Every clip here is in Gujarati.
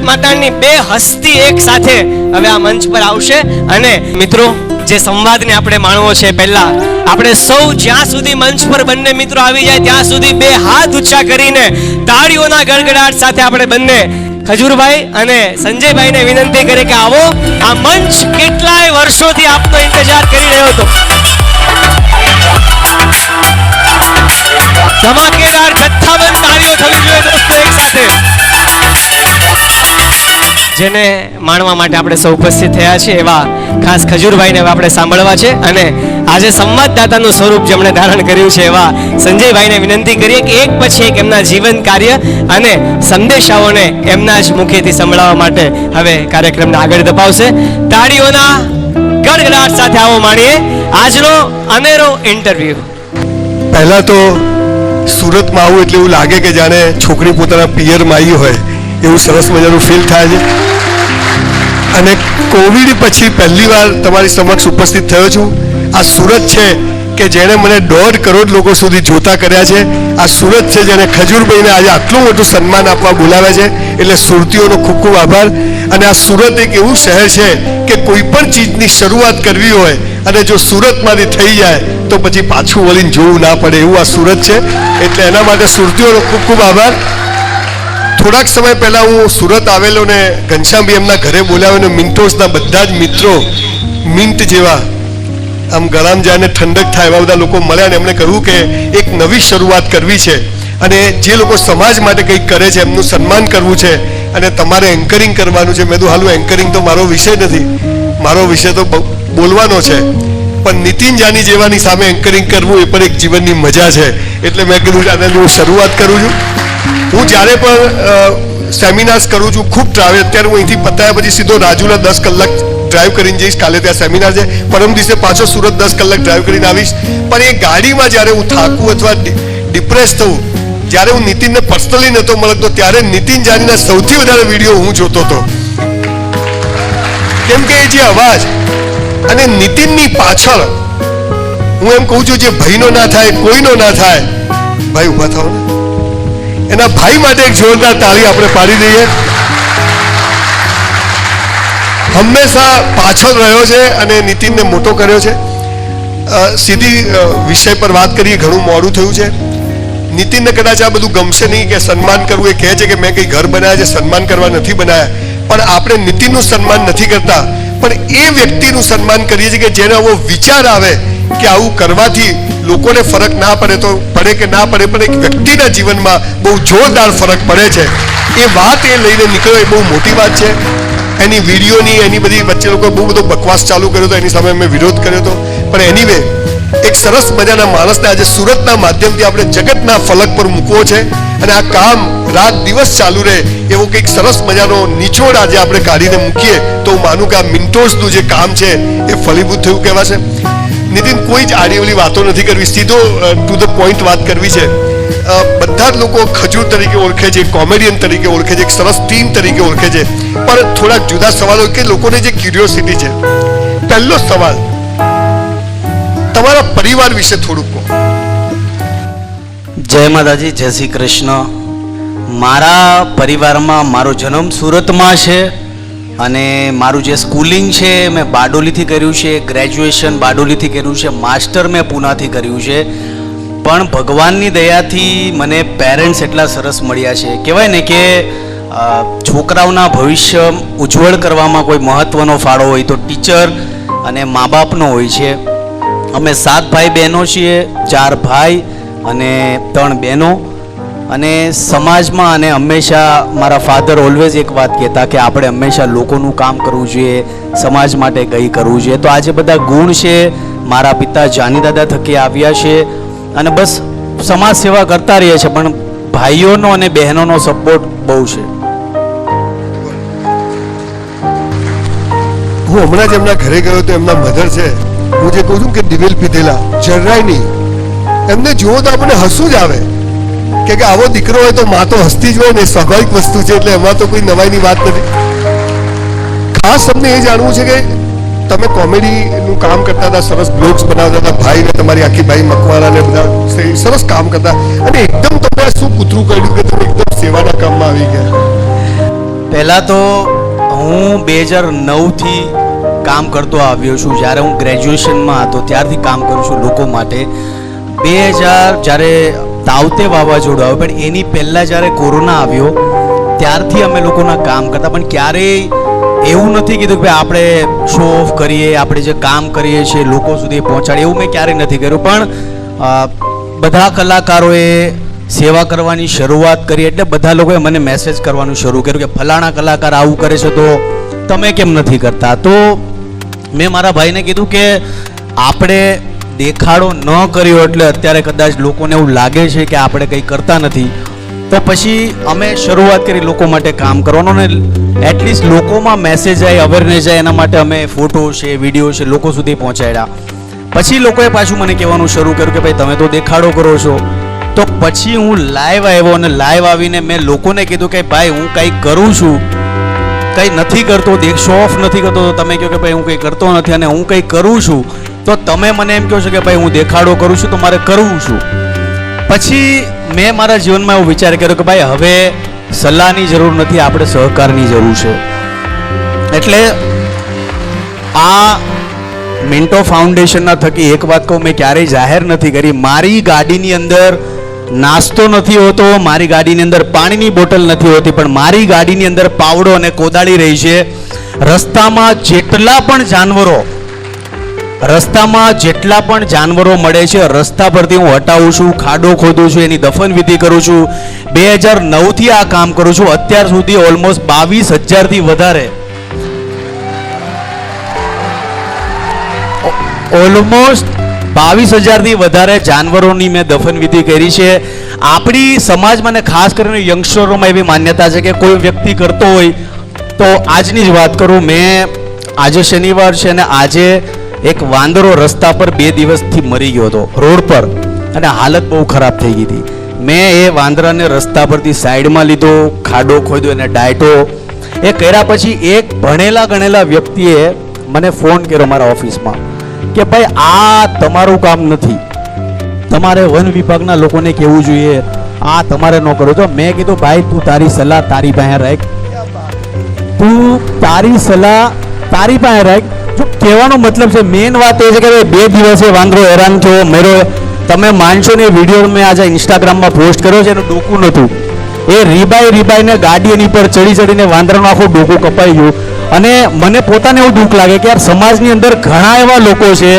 માતાની બે હસ્તી એક સાથે હવે આ મંચ પર આવશે અને મિત્રો જે સંવાદને આપણે માણવો છે પહેલા આપણે સૌ જ્યાં સુધી મંચ પર બંને મિત્રો આવી જાય ત્યાં સુધી બે હાથ ઊંચા કરીને તાળીઓના ગડગડાટ સાથે આપણે બંને ખજૂરભાઈ અને સંજયભાઈને વિનંતી કરે કે આવો આ મંચ કેટલાય વર્ષોથી આપનો ઇંતજાર કરી રહ્યો હતો ધમાકેદાર જથ્થાબંધ તાળીઓ થવી જોઈએ દોસ્તો એક સાથે જેને માણવા માટે આપણે સૌ ઉપસ્થિત થયા છે એવા ખાસ ખજૂરભાઈને આપણે સાંભળવા છે અને આજે સંવાદદાતાનું સ્વરૂપ જેમણે ધારણ કર્યું છે એવા સંજયભાઈને વિનંતી કરીએ કે એક પછી એક એમના જીવન કાર્ય અને સંદેશાઓને એમના જ મુખેથી સંભળાવવા માટે હવે કાર્યક્રમને આગળ ધપાવશે તાળીઓના ગડગડાટ સાથે આવો માણીએ આજનો અનેરો ઇન્ટરવ્યુ પહેલા તો સુરતમાં આવું એટલે એવું લાગે કે જાણે છોકરી પોતાના પિયરમાં આવી હોય એવું સરસ મજાનું ફીલ થાય છે અને કોવિડ પછી પહેલી વાર તમારી સમક્ષ ઉપસ્થિત થયો છું આ સુરત છે કે જેણે મને 1.5 કરોડ લોકો સુધી જોતા કર્યા છે આ સુરત છે જેને ખજૂરભાઈને આજે આટલું મોટું સન્માન આપવા બોલાવ્યા છે એટલે સુરતીઓનો ખૂબ ખૂબ આભાર અને આ સુરત એક એવું શહેર છે કે કોઈ પણ ચીજની શરૂઆત કરવી હોય અને જો સુરતમાંથી થઈ જાય તો પછી પાછું વળીને જોવું ના પડે એવું આ સુરત છે એટલે એના માટે સુરતીઓનો ખૂબ ખૂબ આભાર થોડાક સમય પહેલા હું સુરત આવેલો ને ઘનશ્યામભાઈ એમના ઘરે બોલાવ્યો ને મિન્ટોસના બધા જ મિત્રો મિન્ટ જેવા આમ ગળામાં જાય ઠંડક થાય એવા બધા લોકો મળ્યા ને એમણે કહ્યું કે એક નવી શરૂઆત કરવી છે અને જે લોકો સમાજ માટે કંઈક કરે છે એમનું સન્માન કરવું છે અને તમારે એન્કરિંગ કરવાનું છે મેં તો હાલું એન્કરિંગ તો મારો વિષય નથી મારો વિષય તો બોલવાનો છે પણ નીતિન જાની જેવાની સામે એન્કરિંગ કરવું એ પણ એક જીવનની મજા છે એટલે મેં કીધું આનાથી હું શરૂઆત કરું છું હું જ્યારે પણ સેમિનાર્સ કરું છું ખૂબ ટ્રાવેલ અત્યારે હું અહીંથી પતાયા પછી સીધો રાજુલા 10 કલાક ડ્રાઈવ કરીને જઈશ કાલે ત્યાં સેમિનાર છે પરમ દિવસે પાછો સુરત 10 કલાક ડ્રાઈવ કરીને આવીશ પણ એ ગાડીમાં જ્યારે હું થાકું અથવા ડિપ્રેસ થઉં જ્યારે હું નીતિનને પર્સનલી નહોતો મળતો ત્યારે નીતિન જાનીના સૌથી વધારે વિડીયો હું જોતો હતો કેમ કે એ જે અવાજ અને નીતિનની પાછળ હું એમ કહું છું જે ભાઈનો ના થાય કોઈનો ના થાય ભાઈ ઊભા થાવ ને એના ભાઈ માટે એક જોરદાર તાળી આપણે પાડી દઈએ હંમેશા પાછળ રહ્યો છે અને નીતિનને મોટો કર્યો છે સીધી વિષય પર વાત કરીએ ઘણું મોડું થયું છે નીતિનને કદાચ આ બધું ગમશે નહીં કે સન્માન કરવું એ કહે છે કે મેં કંઈ ઘર બનાવ્યા છે સન્માન કરવા નથી બનાવ્યા પણ આપણે નીતિનનું સન્માન નથી કરતા પણ એ વ્યક્તિનું સન્માન કરીએ છીએ કે જેને આવો વિચાર આવે કે આવું કરવાથી લોકોને ફરક ના પડે તો પડે કે ના પડે પણ એક વ્યક્તિના જીવનમાં બહુ જોરદાર ફરક પડે છે એ વાત એ લઈને નીકળ્યો એ બહુ મોટી વાત છે એની વિડીયોની એની બધી વચ્ચે લોકો બહુ બધો બકવાસ ચાલુ કર્યો હતો એની સામે મેં વિરોધ કર્યો હતો પણ એનીવે એક સરસ મજાના માણસને આજે સુરતના માધ્યમથી આપણે જગતના ફલક પર મૂકવો છે અને આ કામ રાત દિવસ ચાલુ રહે એવો કંઈક સરસ મજાનો નિચોડ આજે આપણે કાઢીને મૂકીએ તો હું માનું કે આ મિન્ટોસનું જે કામ છે એ ફલીભૂત થયું કહેવાશે નીતિન કોઈ જ આડીઅવળી વાતો નથી કરવી સીધો ટુ ધ પોઈન્ટ વાત કરવી છે બધા જ લોકો ખજૂર તરીકે ઓળખે છે કોમેડિયન તરીકે ઓળખે છે એક સરસ ટીમ તરીકે ઓળખે છે પણ થોડાક જુદા સવાલો કે લોકોને જે ક્યુરિયોસિટી છે પહેલો સવાલ તમારા પરિવાર વિશે થોડુંક કહો જય માતાજી જય શ્રી કૃષ્ણ મારા પરિવારમાં મારો જન્મ સુરતમાં છે અને મારું જે સ્કૂલિંગ છે મેં બારડોલીથી કર્યું છે ગ્રેજ્યુએશન બારડોલીથી કર્યું છે માસ્ટર મેં પૂનાથી કર્યું છે પણ ભગવાનની દયાથી મને પેરેન્ટ્સ એટલા સરસ મળ્યા છે કહેવાય ને કે છોકરાઓના ભવિષ્ય ઉજ્જવળ કરવામાં કોઈ મહત્ત્વનો ફાળો હોય તો ટીચર અને મા બાપનો હોય છે અમે 7 ભાઈ બહેનો છીએ 4 ભાઈ અને 3 બહેનો અને સમાજમાં અને હંમેશા મારા ફાધર ઓલવેઝ એક વાત કહેતા કે આપણે હંમેશા લોકોનું કામ કરવું જોઈએ સમાજ માટે કંઈ કરવું જોઈએ તો આજે બધા ગુણ છે મારા પિતા જાની દાદા થકી આવ્યા છે અને બસ સમાજ સેવા કરતા રહીએ છે પણ ભાઈઓનો અને બહેનોનો સપોર્ટ બહુ છે હું હમણાં જ એમના ઘરે ગયો તો એમના મધર છે હું જે કહું છું કે દિવેલ પીધેલા જરાય નહીં એમને જુઓ તો આપણને હસવું જ આવે કે આવો દીકરો હોય તો માં તો હસતી જ હોય ને સ્વાભાવિક વસ્તુ છે એટલે એમાં તો કોઈ નવાઈની વાત નથી ખાસ તમને એ જાણવું છે કે તમે કોમેડીનું કામ કરતા હતા સરસ બ્લોગ્સ બનાવતા હતા ભાઈ ને તમારી આખી ભાઈ મકવાણા ને બધા સરસ કામ કરતા અને એકદમ તમે શું કૂતરું કર્યું કે તમે એકદમ સેવાના કામમાં આવી ગયા પહેલાં તો હું 2009થી કામ કરતો આવ્યો છું. જ્યારે હું ગ્રેજ્યુએશનમાં હતો ત્યારથી કામ કરું છું લોકો માટે. 2000 જ્યારે તાવતે વાવાઝોડું આવ્યું, પણ એની પહેલાં જ્યારે કોરોના આવ્યો ત્યારથી અમે લોકોના કામ કરતા, પણ ક્યારેય એવું નથી કીધું કે ભાઈ આપણે શો ઓફ કરીએ, આપણે જે કામ કરીએ છીએ લોકો સુધી પહોંચાડીએ, એવું મેં ક્યારેય નથી કર્યું. પણ બધા કલાકારોએ સેવા કરવાની શરૂઆત કરી એટલે બધા લોકોએ મને મેસેજ કરવાનું શરૂ કર્યું કે ફલાણા કલાકાર આવું કરે છે તો તમે કેમ નથી કરતા. તો મેં મારા ભાઈને કીધું કે આપણે દેખાડો ન કર્યો એટલે અત્યારે કદાચ લોકોને એવું લાગે છે કે આપણે કંઈ કરતા નથી, તો પછી અમે શરૂઆત કરી લોકો માટે કામ કરવાનો, ને એટલીસ્ટ લોકોમાં મેસેજ જાય, અવેરનેસ જાય, એના માટે અમે ફોટો છે, વિડીયો છે લોકો સુધી પહોંચાડ્યા. પછી લોકોએ પાછું મને કહેવાનું શરૂ કર્યું કે ભાઈ તમે તો દેખાડો કરો છો. તો પછી હું લાઈવ આવ્યો અને લાઈવ આવીને મેં લોકોને કીધું કે ભાઈ હું કંઈક કરું છું, કંઈ નથી કરતો, શો ઓફ નથી કરતો, તો તમે કહો કે ભાઈ હું કંઈ કરતો નથી, અને હું કંઈ કરું છું તો તમે મને એમ કહો છો કે ભાઈ હું દેખાડો કરું છું તો મારે કરવું છું. પછી મેં મારા જીવનમાં એવો વિચાર કર્યો કે ભાઈ હવે સલાહની જરૂર નથી, આપણે સહકારની જરૂર છે. એટલે આ મિન્ટો ફાઉન્ડેશનના થકી એક વાત કહું, મેં ક્યારેય જાહેર નથી કરી, મારી ગાડીની અંદર નાસ્તો નથી હોતો, મારી ગાડીની અંદર પાણીની બોટલ નથી હોતી, પણ મારી ગાડીની અંદર પાવડો અને કોદાળી રહી છે. રસ્તામાં જેટલા પણ જાનવરો મળે છે રસ્તા પરથી હું હટાવું છું, ખાડો ખોદું છું, એની દફન વિધિ કરું છું. 2009થી આ કામ કરું છું. અત્યાર સુધી ઓલમોસ્ટ 22,000થી વધારે જાનવરોની મેં દફન વિધિ કરી છે. આપણી સમાજમાં ને ખાસ કરીને યંગસ્ટરોમાં એવી માન્યતા છે કે કોઈ વ્યક્તિ કરતો હોય તો આજની જ વાત કરું, મેં આજે શનિવાર છે અને આજે એક વાંદરો રસ્તા પર 2 દિવસથી મરી ગયો હતો રોડ પર, અને હાલત બહુ ખરાબ થઈ ગઈ હતી. મેં એ વાંદરાને રસ્તા પરથી સાઈડમાં લીધો, ખાડો ખોદ્યો અને ડાયટો એ કર્યા. પછી એક ભણેલા ગણેલા વ્યક્તિએ મને ફોન કર્યો મારા ઓફિસમાં કે ભાઈ આ તમારું કામ નથી, તમારે વન વિભાગના લોકોને કહેવું જોઈએ, આ તમારે ન કરવું. તો મેં કીધું ભાઈ તું તારી સલાહ તારી પાસે રાખ, તું તારી સલાહ તારી પાસે રાખ. જો કહેવાનો મતલબ છે, મેઇન વાત એ છે કે 2 દિવસે વાંદરો હેરાન થયો, મર્યો. તમે માનશો ને, વિડીયો મેં આજે ઇન્સ્ટાગ્રામમાં પોસ્ટ કર્યો છે, એનું ડોકું નહોતું, એ રીબાઈને ગાડી એની પર ચડીને વાંદરાનું આખું ડોકું કપાઈ ગયું. અને મને પોતાને એવું દુઃખ લાગે કે યાર સમાજની અંદર ઘણા એવા લોકો છે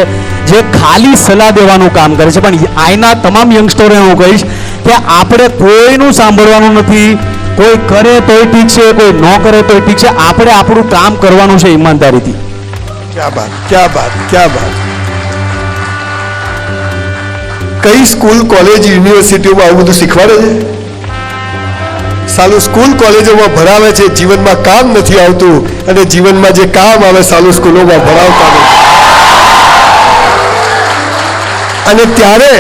જે ખાલી સલાહ દેવાનું કામ કરે છે, પણ આના તમામ યંગસ્ટરોને હું કહીશ કે આપણે કોઈનું સાંભળવાનું નથી. કોઈ કરે તોય ઠીક છે, કોઈ ન કરે તોય ઠીક છે, આપણે આપણું કામ કરવાનું છે ઈમાનદારીથી. ક્યા બાત, ક્યા બાત, ક્યા બાત. કઈ સ્કૂલ, કોલેજ, યુનિવર્સિટીઓમાં આવું બધું શીખવાડે છે? સાલું સ્કૂલ કોલેજોમાં ભણાવે છે, જીવનમાં કામ નથી આવતું, અને જીવનમાં જે કામ આવે સાલું સ્કૂલોમાં ભણાવતા નથી. અને ત્યારે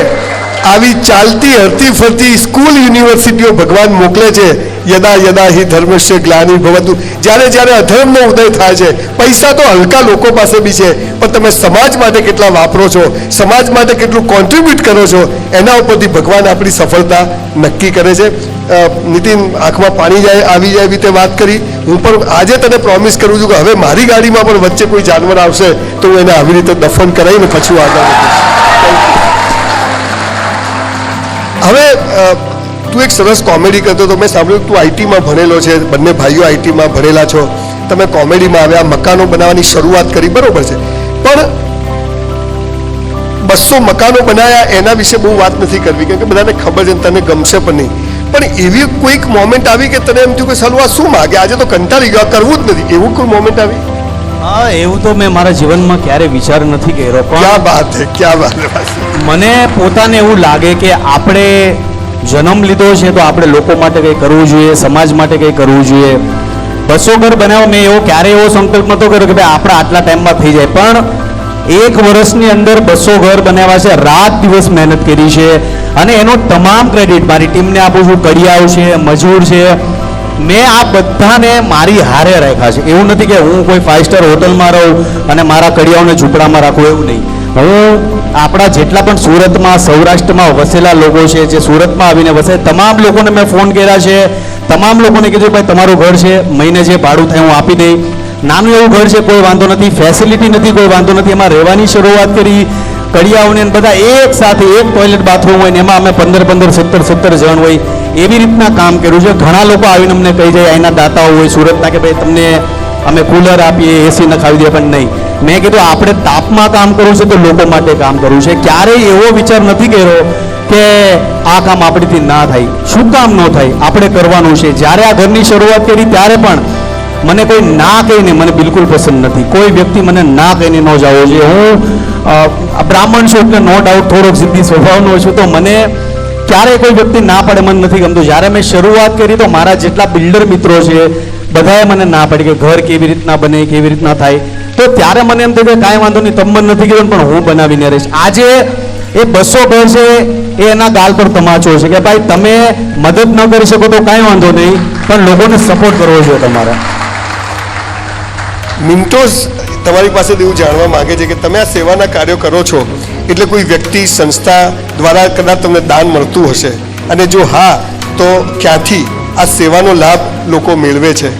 આવી ચાલતી હરતી ફરતી સ્કૂલ યુનિવર્સિટીઓ ભગવાન મોકલે છે. યદા યદા હિ ધર્મસ્ય ગ્લાનિ ભવતુ. જ્યારે જ્યારે અધર્મનો ઉદય થાય છે, પૈસા તો હલકા લોકો પાસે બી છે, પણ તમે સમાજ માટે કેટલા વાપરો છો, સમાજ માટે કેટલું કોન્ટ્રીબ્યુટ કરો છો, એના ઉપરથી ભગવાન આપણી સફળતા નક્કી કરે છે. નીતિન, આંખમાં પાણી આવી જાય એવી રીતે વાત કરી. હું પણ આજે તને પ્રોમિસ કરું છું કે હવે મારી ગાડીમાં પણ વચ્ચે કોઈ જાનવર આવશે તો હું એને આવી રીતે દફન કરાવીને પછી આગળ વધીશ. હવે તું એક સરસ કોમેડી કરતો હતો, મેં સાંભળ્યું તું આઈટીમાં ભણેલો છે, બંને ભાઈઓ આઈટીમાં ભણેલા છો, તમે કોમેડીમાં આવ્યા, મકાનો બનાવવાની શરૂઆત કરી, બરોબર છે, પણ 200 મકાનો બનાવ્યા એના વિશે બહુ વાત નથી કરવી, કેમ કે બધાને ખબર છે તને ગમશે પણ નહીં. પણ એવી કોઈક મોમેન્ટ આવી કે તને એમ થયું કે સાલું આ શું માગે, આજે તો કંટાળી ગયો, કરવું જ નથી, એવું કોઈ મોમેન્ટ આવી? હા, એવું તો મેં મારા જીવનમાં ક્યારે વિચાર નથી કર્યો, પણ ક્યાં વાત છે, ક્યાં વાત છે. મને પોતાને એવું લાગે કે આપણે જન્મ લીધો છે તો આપણે લોકો માટે કંઈ કરવું જોઈએ, સમાજ માટે કંઈ કરવું જોઈએ. 200 ઘર બનાવો, મેં એવો ક્યારેય એવો સંકલ્પ નહોતો કર્યો કે ભાઈ આપણે આટલા ટાઈમમાં થઈ જાય, પણ 1 વર્ષની અંદર 200 ઘર બનાવ્યા છે, રાત દિવસ મહેનત કરી છે, અને એનો તમામ ક્રેડિટ મારી ટીમને આપું છું. કડિયાઓ છે, મજૂર છે, મેં આ બધાને મારી હારે રાખ્યા છે. એવું નથી કે હું કોઈ 5 સ્ટાર હોટલમાં રહું અને મારા કડિયાઓને ઝૂંપડામાં રાખું, એવું નહીં. હું આપણા જેટલા પણ સુરતમાં, સૌરાષ્ટ્રમાં વસેલા લોકો છે, જે સુરતમાં આવીને વસે, તમામ લોકોને મેં ફોન કર્યા છે, તમામ લોકોને કીધું ભાઈ તમારું ઘર છે, મહિને જે ભાડું થાય હું આપી દઈ. નાનું એવું ઘર છે, કોઈ વાંધો નથી, ફેસિલિટી નથી, કોઈ વાંધો નથી. એમાં રહેવાની શરૂઆત કરી. કડિયાઓને બધા એક સાથે એક ટોયલેટ બાથરૂમ હોય ને એમાં અમે 15 17 જણ હોય એવી રીતના કામ કર્યું છે. ઘણા લોકો આવીને અમને કહી જાય, અહીંના દાતાઓ હોય સુરતના, કે ભાઈ તમને અમે કુલર આપીએ, એસી નખાવી દઈએ, પણ નહીં. મેં કીધું આપણે તાપમાં કામ કરવું છે તો લોકો માટે કામ કરવું છે. ક્યારેય એવો વિચાર નથી કર્યો કે આ કામ આપણીથી ના થાય. શું કામ ન થાય, આપણે કરવાનું છે. જ્યારે આ ઘરની શરૂઆત કરી ત્યારે પણ મને કોઈ ના કહીને મને બિલકુલ પસંદ નથી. કોઈ વ્યક્તિ મને ના કહીને ન જવો જોઈએ. હું બ્રાહ્મણ છું એટલે નો ડાઉટ થોડોક જિદ્દી સ્વભાવનો છું, તો મને ક્યારેય કોઈ વ્યક્તિ ના પાડે મને નથી ગમતું. જ્યારે મેં શરૂઆત કરી તો મારા જેટલા બિલ્ડર મિત્રો છે બધાએ મને ના પાડી કે ઘર કેવી રીતના બને, કેવી રીતના થાય. તો ત્યારે મને એમ થયું કે કાંઈ વાંધો નહીં, તમે મને નથી કીધું પણ હું બનાવીને રહીશ. આજે એ 200 ઘર છે એ એના ગાલ પર તમાચો છે કે ભાઈ તમે મદદ ન કરી શકો તો કાંઈ વાંધો નહીં, પણ લોકોને સપોર્ટ કરવો જોઈએ તમારે. મિન્ટોસ તમારી પાસેથી એવું જાણવા માંગે છે કે તમે આ સેવાના કાર્યો કરો છો એટલે કોઈ વ્યક્તિ સંસ્થા દ્વારા કદાચ તમને દાન મળતું હશે, અને જો હા તો ક્યાંથી આ સેવાનો લાભ લોકો મેળવે છે?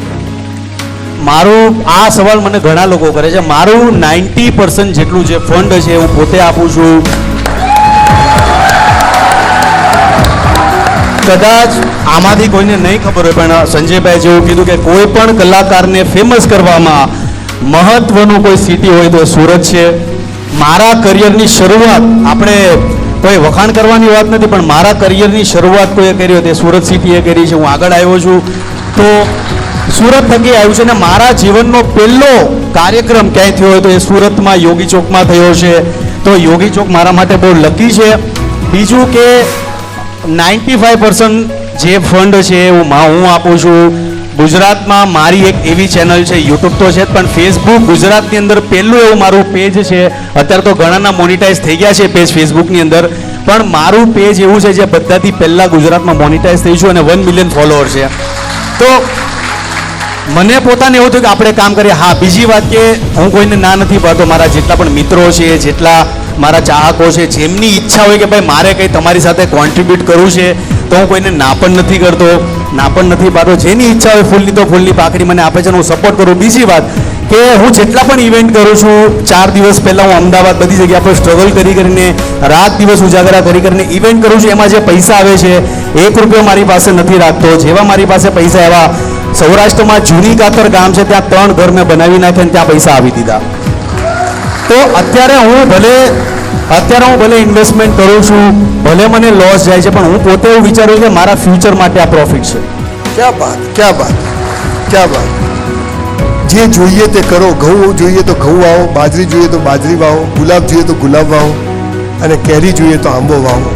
મારું આ સવાલ મને ઘણા લોકો કરે છે. મારું 90% જેટલું જે ફંડ છે હું પોતે આપું છું. કદાચ આમાંથી કોઈને નહીં ખબર હોય પણ સંજયભાઈ જેવું કીધું કે કોઈ પણ કલાકારને ફેમસ કરવામાં મહત્વનું કોઈ સિટી હોય તો સુરત છે. મારા કરિયરની શરૂઆત, આપણે કોઈ વખાણ કરવાની વાત નથી, પણ મારા કરિયરની શરૂઆત કોઈએ કરી હોય તે સુરત સિટીએ કરી છે. હું આગળ આવ્યો છું તો સુરત થકી આવ્યું છે. અને મારા જીવનનો પહેલો કાર્યક્રમ ક્યાંય થયો હોય તો એ સુરતમાં યોગી ચોકમાં થયો છે. તો યોગી ચોક મારા માટે બહુ લકી છે. બીજું કે 95% જે ફંડ છે હું આપું છું. ગુજરાતમાં મારી એક એવી ચેનલ છે, યુટ્યુબ તો છે પણ ફેસબુક ગુજરાતની અંદર પહેલું એવું મારું પેજ છે. અત્યારે તો ઘણાના મોનિટાઈઝ થઈ ગયા છે પેજ ફેસબુકની અંદર, પણ મારું પેજ એવું છે જે બધાથી પહેલાં ગુજરાતમાં મોનિટાઈઝ થઈ છું અને 1 મિલિયન ફોલોઅર છે. તો મને પોતાને એવું થયું કે આપણે કામ કરીએ. હા, બીજી વાત કે હું કોઈને ના નથી પાડતો. મારા જેટલા પણ મિત્રો છે, જેટલા મારા ચાહકો છે, જેમની ઈચ્છા હોય કે ભાઈ મારે કંઈ તમારી સાથે કોન્ટ્રીબ્યુટ કરવું છે તો હું કોઈને ના પણ નથી કરતો, ના પણ નથી પાડતો. જેની ઈચ્છા હોય ફૂલની તો ફૂલની પાકડી મને આપે છે અને હું સપોર્ટ કરું. બીજી વાત કે હું જેટલા પણ ઇવેન્ટ કરું છું, 4 દિવસ પહેલાં હું અમદાવાદ બધી જગ્યા પર સ્ટ્રગલ કરીને રાત દિવસ ઉજાગરા કરીને ઇવેન્ટ કરું છું. એમાં જે પૈસા આવે છે 1 રૂપિયો મારી પાસે નથી રાખતો. જેવા મારી પાસે પૈસા એવા સૌરાષ્ટ્રમાં જૂની કાતર ગામ છે ત્યાં 3 ઘર મેં બનાવી નાખ્યા અને ત્યાં પૈસા આપી દીધા. તો અત્યારે હું ભલે ઇન્વેસ્ટમેન્ટ કરું છું, ભલે મને લોસ જાય છે, પણ હું પોતે એવું વિચારું કે મારા ફ્યુચર માટે આ પ્રોફિટ છે. ક્યાં બાત, ક્યાં બાત, ક્યાં બાત. જે જોઈએ તે કરો. ઘઉં જોઈએ તો ઘઉં વાવો, બાજરી જોઈએ તો બાજરી વાવો, ગુલાબ જોઈએ તો ગુલાબ વાવો, અને કેરી જોઈએ તો આંબો વાવો.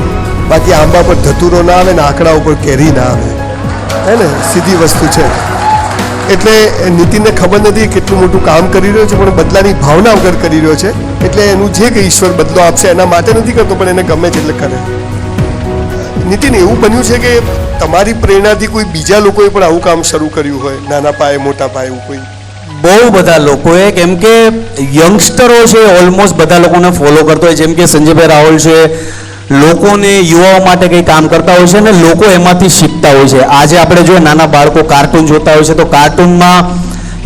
બાકી આંબા પર ધતુરો ના આવે ને આંકડા ઉપર કેરી ના આવે, હે ને? સીધી વસ્તુ છે. એટલે નીતિનને ખબર નથી કેટલું મોટું કામ કરી રહ્યો છે, પણ બદલાની ભાવના વગર કરી રહ્યો છે. એટલે એનું જે કે ઈશ્વર બદલો આપશે એના માટે નથી કરતો, પણ એને ગમે છે એટલે કરે. નીતિન, એવું બન્યું છે કે તમારી પ્રેરણાથી કોઈ બીજા લોકોએ પણ આવું કામ શરૂ કર્યું હોય, નાના પાયે મોટા પાયે એવું કોઈ? બહુ બધા લોકોએ, કેમ કે યંગસ્ટરો છે ઓલમોસ્ટ બધા લોકોને ફોલો કરતો હોય. જેમ કે સંજયભાઈ રાહુલ છે, લોકોને યુવાઓ માટે કંઈ કામ કરતા હોય છે અને લોકો એમાંથી શીખતા હોય છે. આજે આપણે જોઈએ નાના બાળકો કાર્ટૂન જોતા હોય છે તો કાર્ટૂનમાં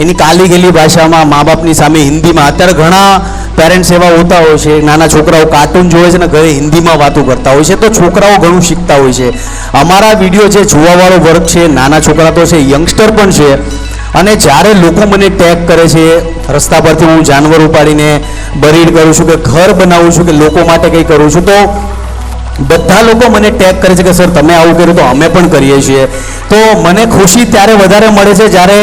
એની કાલી ગેલી ભાષામાં મા બાપની સામે હિન્દીમાં, અત્યારે ઘણા પેરેન્ટ્સ એવા હોતા હોય છે, નાના છોકરાઓ કાર્ટૂન જોવે છે ને ઘરે હિન્દીમાં વાતો કરતા હોય છે, તો છોકરાઓ ઘણું શીખતા હોય છે. અમારા વિડીયો જે જોવાવાળો વર્ગ છે, નાના છોકરા તો છે, યંગસ્ટર પણ છે. અને જ્યારે લોકો મને ટેગ કરે છે રસ્તા પરથી, હું જાનવર ઉપાડીને બરીડ કરું છું કે ઘર બનાવું છું કે લોકો માટે કંઈ કરું છું, તો બધા લોકો મને ટેગ કરે છે કે સર તમે આવું કર્યું તો અમે પણ કરીએ છીએ. તો મને ખુશી ત્યારે વધારે મળે છે જ્યારે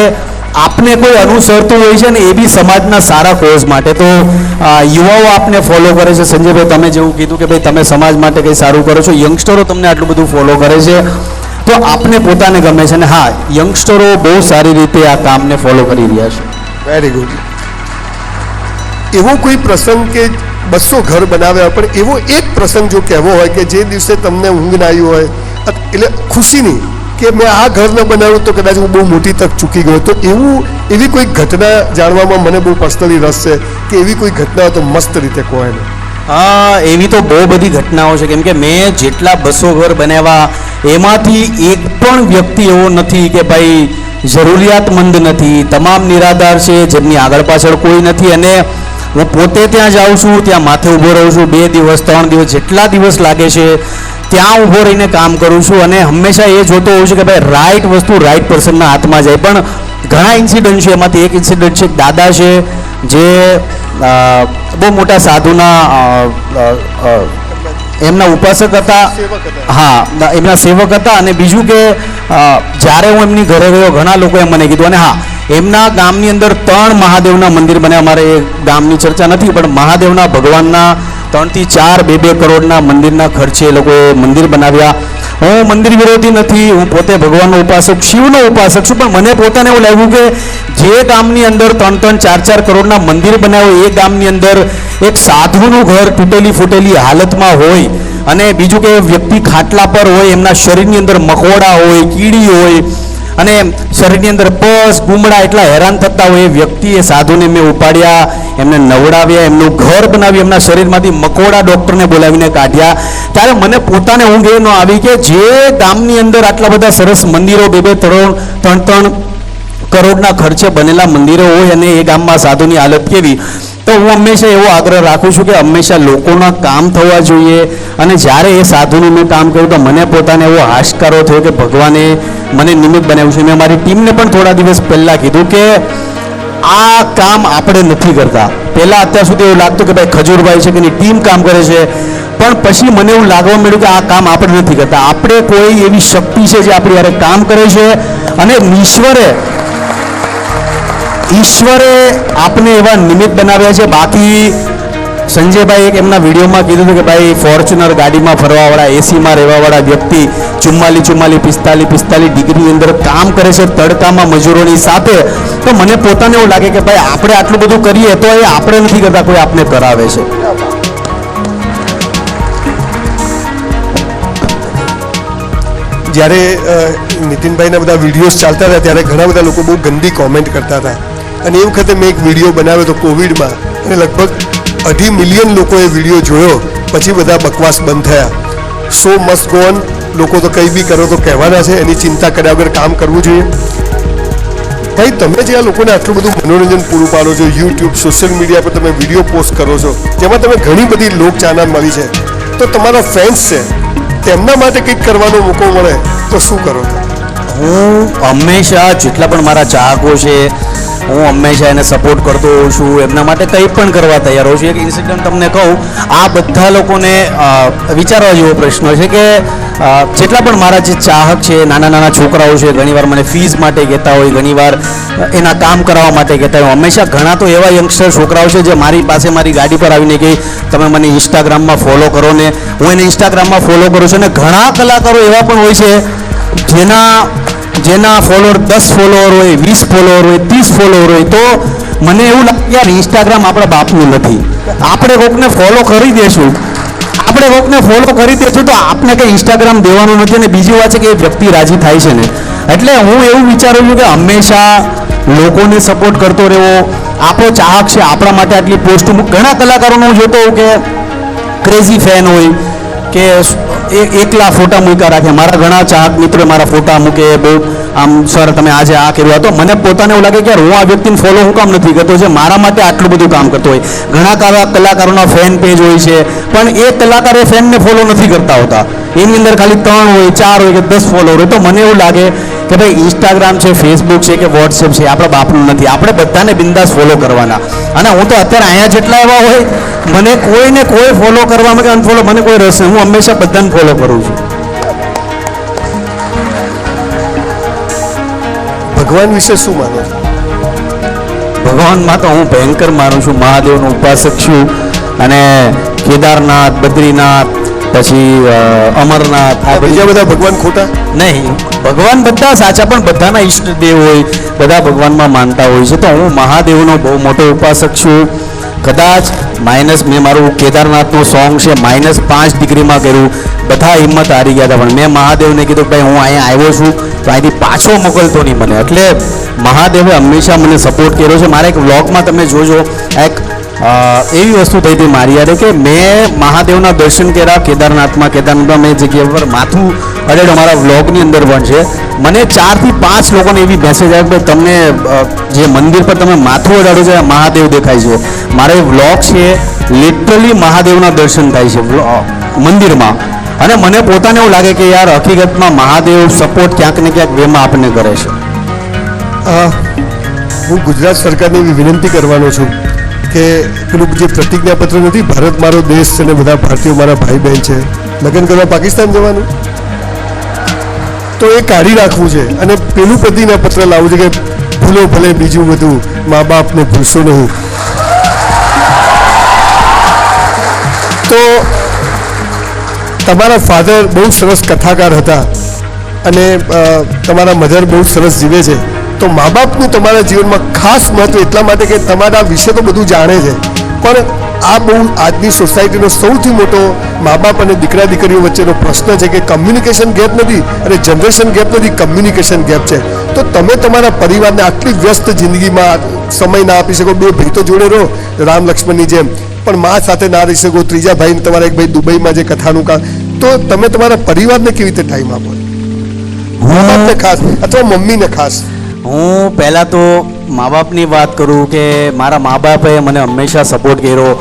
આપને કોઈ અનુસરતું હોય છે ને એ બી સમાજના સારા કોઝ માટે. તો યુવાઓ આપને ફોલો કરે છે. સંજયભાઈ તમે જેવું કીધું કે ભાઈ તમે સમાજ માટે કંઈ સારું કરો છો, યંગસ્ટરો તમને આટલું બધું ફોલો કરે છે તો આપને પોતાને ગમે છે. અને હા, યંગસ્ટરો બહુ સારી રીતે આ કામને ફોલો કરી રહ્યા છે. Very good. એવો કોઈ પ્રસંગ કે 200 ઘર બનાવ્યા, પણ એવો એક પ્રસંગ જો કહેવો હોય કે જે દિવસે તમને ઊંઘ ના આવી હોય, એટલે ખુશીની કે મેં આ ઘર ન બનાવ્યું તો કદાચ હું બહુ મોટી તક ચૂકી ગયો, તો એવી કોઈ ઘટના જાણવામાં મને બહુ પર્સનલી રસ છે કે એવી કોઈ ઘટના તો મસ્ત રીતે કહો એને. એવી તો બહુ બધી ઘટનાઓ છે, કેમ કે મેં જેટલા 200 ઘર બનાવ્યા એમાંથી એક પણ વ્યક્તિ એવો નથી કે ભાઈ જરૂરિયાતમંદ નથી, તમામ નિરાધાર છે, જેમની આગળ પાછળ કોઈ નથી. અને હું પોતે ત્યાં જાઉં છું, ત્યાં માથે ઊભો રહું છું, 2 દિવસ 3 દિવસ જેટલા દિવસ લાગે છે ત્યાં ઊભો રહીને કામ કરું છું. અને હંમેશા એ જોતો હોઉં છું કે ભાઈ રાઈટ વસ્તુ રાઈટ પર્સનના હાથમાં જાય. પણ ઘણા ઇન્સિડન્ટ છે, એમાંથી એક ઇન્સિડન્ટ છે, દાદા છે જે બહુ મોટા સાધુના એમના ઉપાસક હતા. હા, એમના સેવક હતા. અને બીજું કે જ્યારે હું એમની ઘરે ગયો ઘણા લોકોએ મને કીધું, અને હા, એમના ગામની અંદર 3 મહાદેવના મંદિર બન્યા. મારે એ ગામની ચર્ચા નથી, પણ મહાદેવના ભગવાનના 3 થી 4 2 કરોડના મંદિરના ખર્ચે એ લોકોએ મંદિર બનાવ્યા. હું મંદિર વિરોધી નથી, હું પોતે ભગવાનનો ઉપાસક, શિવનો ઉપાસક છું, પણ મને પોતાને એવું લાગ્યું કે જે ગામની અંદર 3 4 કરોડના મંદિર બનાવ્યો એ ગામની અંદર એક સાધુનું ઘર તૂટેલી ફૂટેલી હાલતમાં હોય, અને બીજું કે વ્યક્તિ ખાટલા પર હોય, એમના શરીરની અંદર મકોડા હોય, કીડી હોય, અને શરીરની અંદર પસ ગુમડા એટલા હેરાન થતા હોય, એ વ્યક્તિ એ સાધુને મેં ઉપાડ્યા, એમને નવડાવ્યા, એમનું ઘર બનાવ્યું, એમના શરીરમાંથી મકોડા ડૉક્ટરને બોલાવીને કાઢ્યા. ત્યારે મને પોતાને ઊંઘ એ ન આવી કે જે ગામની અંદર આટલા બધા સરસ મંદિરો 2 3 કરોડના ખર્ચે બનેલા મંદિરો હોય અને એ ગામમાં સાધુની હાલત કેવી. તો હું હંમેશા એવો આગ્રહ રાખું છું કે હંમેશા લોકોના કામ થવા જોઈએ. અને જ્યારે એ સાધુનું મેં કામ કર્યું તો મને પોતાને એવો હાશકારો થયો કે ભગવાને મને નિમિત્ત બનાવ્યું છે. મેં મારી ટીમને પણ થોડા દિવસ પહેલાં કીધું કે આ કામ આપણે નથી કરતા. પહેલાં અત્યાર સુધી એવું લાગતું કે ભાઈ ખજૂરભાઈ છે કે એની ટીમ કામ કરે છે, પણ પછી મને એવું લાગવા મળ્યું કે આ કામ આપણે નથી કરતા. આપણે કોઈ એવી શક્તિ છે જે આપણી યારે કામ કરે છે, અને ઈશ્વરે આપને એવા નિમિત્ત બનાવ્યા છે. બાકી સંજયભાઈ એક એમના વિડીયોમાં કીધું હતું કે ભાઈ ફોર્ચ્યુનર ગાડીમાં ફરવાવાળા, એસીમાં રહેવાવાળા વ્યક્તિ 44 45 ડિગ્રીની અંદર કામ કરે છે તડકામાં મજૂરોની સાથે. તો મને પોતાને એવું લાગે કે ભાઈ આપણે આટલું બધું કરીએ તો એ આપણે નથી કરતા, કોઈ આપણે કરાવે છે. જ્યારે નીતિનભાઈના બધા વિડીયોઝ ચાલતા હતા ત્યારે ઘણા બધા લોકો બહુ ગંદી કોમેન્ટ કરતા હતા. અને એ વખતે મેં એક વિડીયો બનાવ્યો હતો કોવિડમાં, અને લગભગ 2.5 મિલિયન લોકોએ વિડીયો જોયો. પછી બધા બકવાસ બંધ થયા. Show must go on. લોકો તો કંઈ બી કરો તો કહેવાના છે, એની ચિંતા કર્યા વગર કામ કરવું જોઈએ. ભાઈ તમે જે આ લોકોને આટલું બધું મનોરંજન પૂરું પાડો છો, યુટ્યુબ સોશિયલ મીડિયા પર તમે વિડીયો પોસ્ટ કરો છો, જેમાં તમે ઘણી બધી લોકચાહના મળી છે, તો તમારા ફેન્સ છે તેમના માટે કંઈક કરવાનો મોકો મળે તો શું કરો? હું હંમેશા જેટલા પણ મારા ચાહકો છે હું હંમેશા એને સપોર્ટ કરતો હોઉં છું, એમના માટે કંઈ પણ કરવા તૈયાર હોઉં છું. એક ઇન્સિડન્ટ તમને કહું, આ બધા લોકોને વિચારવા જેવો પ્રશ્ન છે કે જેટલા પણ મારા જે ચાહક છે, નાના છોકરાઓ છે, ઘણીવાર મને ફીસ માટે કહેતા હોય, ઘણીવાર એના કામ કરાવવા માટે કહેતા હોય. હંમેશા ઘણા તો એવા યંગસ્ટર છોકરાઓ છે જે મારી પાસે મારી ગાડી પર આવીને કહે તમે મને ઇન્સ્ટાગ્રામમાં ફોલો કરો ને. હું એને ઇન્સ્ટાગ્રામમાં ફોલો કરું છું. અને ઘણા કલાકારો એવા પણ હોય છે જેના ફોલોઅર 10 ફોલોઅર હોય, 20 ફોલોઅર હોય, 30 ફોલોઅર હોય. તો મને એવું લાગે યાર ઇન્સ્ટાગ્રામ આપણા બાપનું નથી. આપણે કોકને ફોલો કરી દેશું તો આપણે કંઈ ઇન્સ્ટાગ્રામ દેવાનું નથી. અને બીજી વાત છે કે એ વ્યક્તિ રાજી થાય છે ને. એટલે હું એવું વિચારું છું કે હંમેશા લોકોને સપોર્ટ કરતો રહેવો. આપણો ચાહક છે, આપણા માટે આટલી પોસ્ટ. ઘણા કલાકારોનો હું જોતો હોઉં કે ક્રેઝી ફેન હોય કે એકલા ફોટા મૂક્યા રાખે. મારા ઘણા ચાહક મિત્રો મારા ફોટા મૂકે, બહુ આમ સર તમે આજે આ કર્યું. તો મને પોતાને એવું લાગે કે યાર હું આ વ્યક્તિને ફોલો હું કામ નથી કરતો, જે મારા માટે આટલું બધું કામ કરતો હોય. ઘણા કલાકારોના ફેન પેજ હોય છે, પણ એ કલાકાર એ ફેનને ફોલો નથી કરતા હોતા. એની અંદર ખાલી 3 હોય, 4 હોય કે 10 ફોલોઅર હોય. તો મને એવું લાગે કે ભાઈ ઇન્સ્ટાગ્રામ છે, ફેસબુક છે કે વોટ્સએપ છે, આપણા બાપનું નથી. આપણે બધાને બિંદાસ ફોલો કરવાના. અને હું તો અત્યારે અહીંયા જેટલા એવા હોય, મને કોઈને કોઈ ફોલો કરવામાં કે અનફોલો મને કોઈ રસ નહીં. હું હંમેશા બધાને ફોલો કરું છું. ભગવાન વિશે શું માનો છો? ભગવાનમાં તો હું ભયંકર માનું છું. મહાદેવનો ઉપાસક છું. અને કેદારનાથ, બદ્રીનાથ, પછી અમરનાથ, આ બીજા બધા ભગવાન ખોટા નહીં. ભગવાન બધા સાચા, પણ બધાના ઈષ્ટદેવ હોય, બધા ભગવાનમાં માનતા હોય છે. તો હું મહાદેવનો બહુ મોટો ઉપાસક છું. કદાચ મેં મારું કેદારનાથનું સોંગ છે -5 ડિગ્રીમાં કર્યું. બધા હિંમત હારી ગયા હતા, પણ મેં મહાદેવને કીધું ભાઈ હું અહીંયા આવ્યો છું તો અહીંથી પાછો મોકલતો નહીં મને. એટલે મહાદેવે હંમેશા મને સપોર્ટ કર્યો છે. મારા એક વ્લોગમાં તમે જોજો, એક એવી વસ્તુ થઈ હતી મારી યારે કે મેં મહાદેવના દર્શન કર્યા કેદારનાથમાં મેં જગ્યા પર માથું અડેડો મારા વ્લોગની અંદર પણ છે. મને 4 થી 5 લોકોને એવી મેસેજ આવે કે તમને જે મંદિર પર તમે માથું અડાડો છો મહાદેવ દેખાય છે. મારો એ વ્લોગ છે લિટરલી મહાદેવના દર્શન થાય છે મંદિરમાં. અને મને પોતાને એવું લાગે કે યાર હકીકતમાં મહાદેવ સપોર્ટ ક્યાંક ને ક્યાંક વેમાં આપણને કરે છે. હું ગુજરાત સરકારને એવી વિનંતી કરવાનો છું કે પેલું જે પ્રતિજ્ઞાપત્ર નથી, ભારત મારો દેશ છે ને બધા ભારતીયો મારા ભાઈ બહેન છે, લગ્ન કરવા પાકિસ્તાન જવાનું, તો એ કાઢી રાખવું છે અને પેલું પ્રતિજ્ઞાપત્ર લાવવું છે કે ભૂલો ભલે બીજું બધું, મા બાપને ભૂલશો નહીં. તો તમારા ફાધર બહુ સરસ કથાકાર હતા અને તમારા મધર બહુ સરસ જીવે છે. તો મા બાપનું તમારા જીવનમાં ખાસ મહત્વ એટલા માટે કે તમારા વિશે તો બધું જાણે છે, પણ આ બહુ આજની સોસાયટીનો સૌથી મોટો મા બાપ અને દીકરા દીકરીઓ વચ્ચેનો પ્રશ્ન છે કે કમ્યુનિકેશન ગેપ નથી અને જનરેશન ગેપ નથી, કમ્યુનિકેશન ગેપ છે. તો તમે તમારા પરિવારને આટલી વ્યસ્ત જિંદગીમાં સમય ના આપી શકો. 2 ભાઈ તો જોડે રહો રામ લક્ષ્મણની જેમ, પણ મા સાથે ના રહી શકો. ત્રીજા ભાઈને તમારા એક ભાઈ દુબઈમાં જે કથાનું કામ, તો તમે તમારા પરિવારને કેવી રીતે ટાઈમ આપો? મા બાપને ખાસ અથવા મમ્મીને ખાસ? હું પહેલાં તો મા બાપની વાત કરું કે મારા મા બાપે મને હંમેશા સપોર્ટ કર્યો.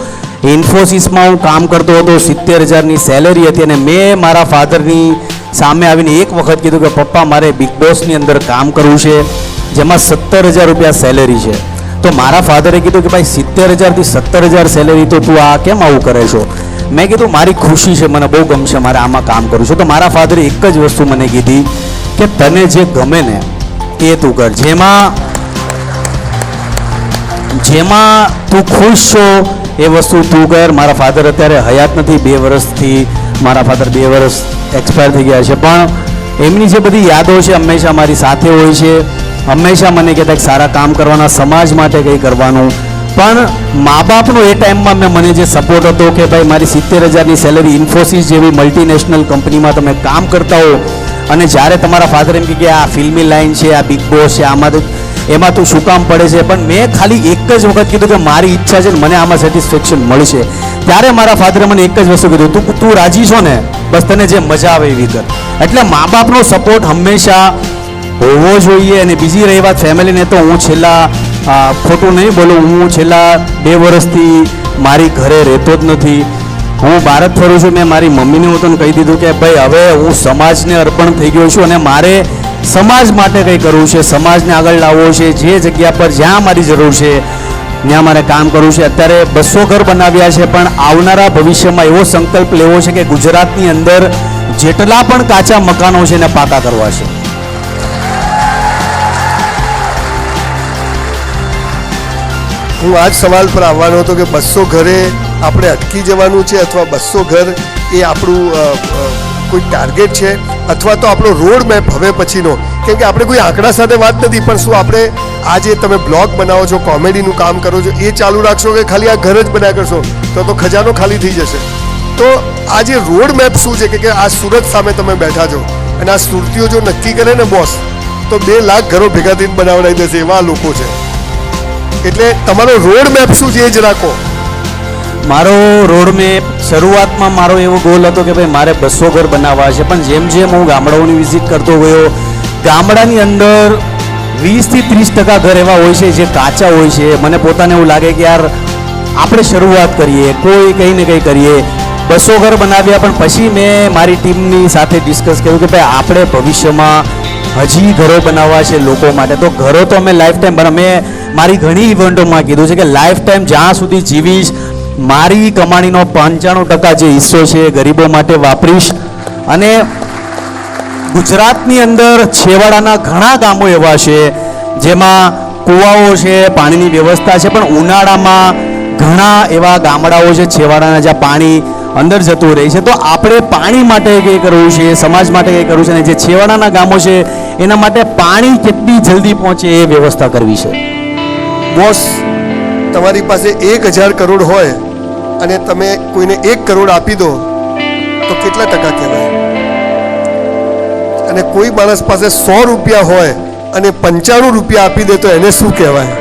ઇન્ફોસિસમાં હું કામ કરતો હતો, 70,000ની સેલેરી હતી અને મેં મારા ફાધરની સામે આવીને એક વખત કીધું કે પપ્પા મારે બિગ બોસની અંદર કામ કરવું છે જેમાં 17,000 રૂપિયા સેલેરી છે. તો મારા ફાધરે કીધું કે ભાઈ 70,000 થી 17,000 સેલેરી તો તું આ કેમ આવું કરે છો? મેં કીધું મારી ખુશી છે, મને બહુ ગમશે, મારે આમાં કામ કરું છું. તો મારા ફાધરે એક જ વસ્તુ મને કીધી કે તને જે ગમે ને એ તું કર, જેમાં તું ખુશ છો એ વસ્તુ તું કર. મારા ફાધર અત્યારે હયાત નથી, 2 વર્ષથી મારા ફાધર 2 વર્ષ એક્સપાયર થઈ ગયા છે, પણ એમની જે બધી યાદો છે હંમેશા મારી સાથે હોય છે. હંમેશા મને કહેતા કે સારા કામ કરવાના, સમાજ માટે કંઈ કરવાનું. પણ મા બાપનો એ ટાઈમમાં મને જે સપોર્ટ હતો કે ભાઈ મારી 70,000ની સેલેરી, ઇન્ફોસિસ જેવી મલ્ટીનેશનલ કંપનીમાં તમે કામ કરતા હો અને જ્યારે તમારા ફાધર એમ કે આ ફિલ્મી લાઈન છે, આ બિગ બોસ છે, એમાં તું શું કામ પડે છે, પણ મેં ખાલી એક જ વખત કીધું કે મારી ઈચ્છા છે ને મને આમાં સેટિસ્ફેક્શન મળશે. ત્યારે મારા ફાધરે મને એક જ વસ્તુ કીધું, તું રાજી છો ને, બસ તને જે મજા આવે એવી કર. એટલે મા બાપનો સપોર્ટ હંમેશા હોવો જોઈએ. અને બીજી રહી વાત ફેમિલીને, તો હું છેલ્લા ખોટું નહીં બોલું, હું છેલ્લા 2 વર્ષથી મારી ઘરે રહેતો જ નથી. હું ભારત ફરું છું. મેં મારી મમ્મીને હું તને કહી દીધું કે ભાઈ હવે હું સમાજને અર્પણ થઈ ગયો છું અને મારે સમાજ માટે કંઈ કરવું છે, સમાજને આગળ લાવવો છે. જે જગ્યા પર જ્યાં મારી જરૂર છે ત્યાં મારે કામ કરવું છે. અત્યારે 200 ઘર બનાવ્યા છે, પણ આવનારા ભવિષ્યમાં એવો સંકલ્પ લેવો છે કે ગુજરાતની અંદર જેટલા પણ કાચા મકાનો છે એને પાકા કરવા છે. હું આ જ સવાલ પર આવવાનો હતો કે 200 ઘરે આપણે અટકી જવાનું છે અથવા 200 ઘર એ આપણું કોઈ ટાર્ગેટ છે અથવા તો આપણો રોડ મેપ હવે પછીનો? કેમ કે આપણે કોઈ આંકડા સાથે વાત નથી, પણ શું આપણે આ જે તમે બ્લોગ બનાવો છો, કોમેડીનું કામ કરો છો, એ ચાલુ રાખશો કે ખાલી આ ઘર જ બનાવ્યા કરશો તો ખજાનો ખાલી થઈ જશે? તો આ જે રોડ મેપ શું છે કે આ સુરત સામે તમે બેઠા છો અને આ સુરતીઓ જો નક્કી કરે ને બોસ, તો 2 લાખ ઘરો ભેગા થઈને બનાવડાવી દેશે એવા લોકો છે. એટલે તમારો રોડ મેપ શું છે એ જ રાખો. મારો રોડ મેપ શરૂઆતમાં મારો એવો ગોલ હતો કે ભાઈ મારે 200 ઘર બનાવવા છે, પણ જેમ જેમ હું ગામડાઓની વિઝિટ કરતો ગયો, ગામડાની અંદર 20 થી 30% ઘર એવા હોય છે જે કાચા હોય છે. મને પોતાને એવું લાગે કે યાર આપણે શરૂઆત કરીએ, કોઈ કંઈ ને કંઈ કરીએ. 200 ઘર બનાવ્યા, પણ પછી મેં મારી ટીમની સાથે ડિસ્કસ કર્યું કે ભાઈ આપણે ભવિષ્યમાં હજી ઘરો બનાવવા છે લોકો માટે. તો ઘરો તો અમે લાઈફ ટાઈમ મેં મારી ઘણી ઇવેન્ટોમાં કીધું છે કે લાઈફ ટાઈમ જ્યાં સુધી જીવીશ મારી કમાણીનો 95% જે હિસ્સો છે ગરીબો માટે વાપરીશ. અને ગુજરાતની અંદર છેવાડાના ઘણા ગામો એવા છે જેમાં કૂવાઓ છે, પાણીની વ્યવસ્થા છે, પણ ઉનાળામાં ઘણા એવા ગામડાઓ છે છેવાડાના જ્યાં પાણી અંદર જતું રહે છે. તો આપણે પાણી માટે કંઈ કરવું છે, સમાજ માટે કંઈ કરવું છે, અને જે છેવાડાના ગામો છે એના માટે પાણી કેટલી જલ્દી પહોંચે એ વ્યવસ્થા કરવી છે. બોસ, તમારી પાસે 1000 કરોડ હોય અને તમે કોઈને 1 કરોડ આપી દો તો કેટલા ટકા કહેવાય? અને કોઈ માણસ પાસે 100 રૂપિયા હોય અને 95 રૂપિયા આપી દે તો એને શું કહેવાય?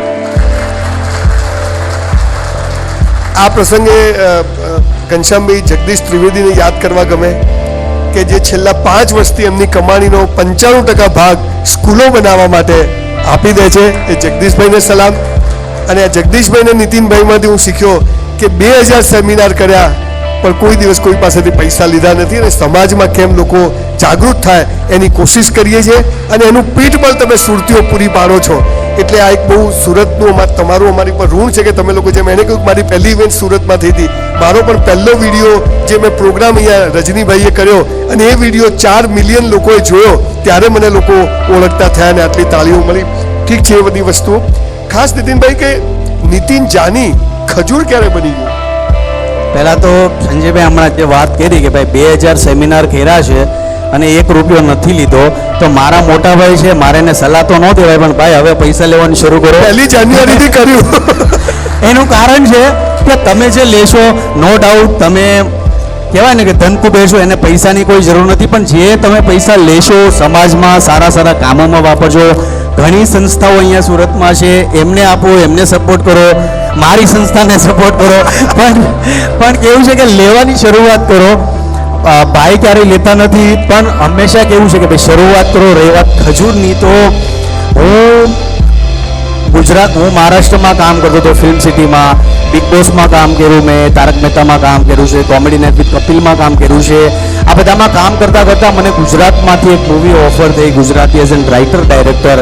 આ પ્રસંગે ઘનશ્યામભાઈ જગદીશ ત્રિવેદીને યાદ કરવા ગમે કે જે છેલ્લા 5 વર્ષથી એમની કમાણીનો 95% ભાગ સ્કૂલો બનાવવા માટે આપી દે છે. એ જગદીશભાઈને સલામ. અને આ જગદીશભાઈ અને નીતિનભાઈમાંથી હું શીખ્યો કે 2000 સેમિનાર કર્યા પણ કોઈ દિવસ કોઈ પાસેથી પૈસા લીધા નથી. અને સમાજમાં કેમ લોકો જાગૃત થાય એની કોશિશ કરીએ છીએ અને એનું પીઠબળ તમે સુરતીઓ પૂરી પાડો છો. એટલે આ એક બહુ સુરતનું તમારું અમારી પર ઋણ છે કે તમે લોકો, જેમ એને કહ્યું મારી પહેલી ઇવેન્ટ સુરતમાં થઈ હતી, મારો પણ પહેલો વિડીયો જે મેં પ્રોગ્રામ અહીંયા રજનીભાઈએ કર્યો અને એ વિડીયો 4 મિલિયન લોકોએ જોયો ત્યારે મને લોકો ઓળખતા થયા અને આટલી તાળીઓ મળી. ઠીક છે એ બધી વસ્તુઓ. ખાસ નીતિનભાઈ કે નીતિન જાની ખજૂર ક્યારે બની ગયું? પહેલાં તો સંજયભાઈ હમણાં જે વાત કરી કે ભાઈ 2000 સેમિનાર કર્યા છે અને 1 રૂપિયો નથી લીધો, તો મારા મોટા ભાઈ છે, મારે એને સલાહ તો ન દેવાય, પણ ભાઈ હવે પૈસા લેવાનું શરૂ કરો. 1 જાન્યુઆરીથી કર્યું. એનું કારણ છે કે તમે જે લેશો, નો ડાઉટ તમે કહેવાય ને કે ધનકુ બેસો, એને પૈસાની કોઈ જરૂર નથી, પણ જે તમે પૈસા લેશો સમાજમાં સારા સારા કામોમાં વાપરજો. ઘણી સંસ્થાઓ અહીંયા સુરતમાં છે, એમને આપો, એમને સપોર્ટ કરો, મારી સંસ્થાને સપોર્ટ કરો, પણ કેવું છે કે લેવાની શરૂઆત કરો. ભાઈ ક્યારેય લેતા નથી, પણ હંમેશા કેવું છે કે ભાઈ શરૂઆત કરો. રહી વાત ખજૂરની, તો હું મહારાષ્ટ્રમાં કામ કરતો હતો, ફિલ્મ સિટીમાં, બિગ બોસમાં કામ કર્યું મેં, તારક મહેતામાં કામ કર્યું છે, કોમેડી નાઇટ વિથ કપિલમાં કામ કર્યું છે. આ બધામાં કામ કરતાં કરતાં મને ગુજરાતમાંથી એક મૂવી ઓફર થઈ, Gujarati as an writer director.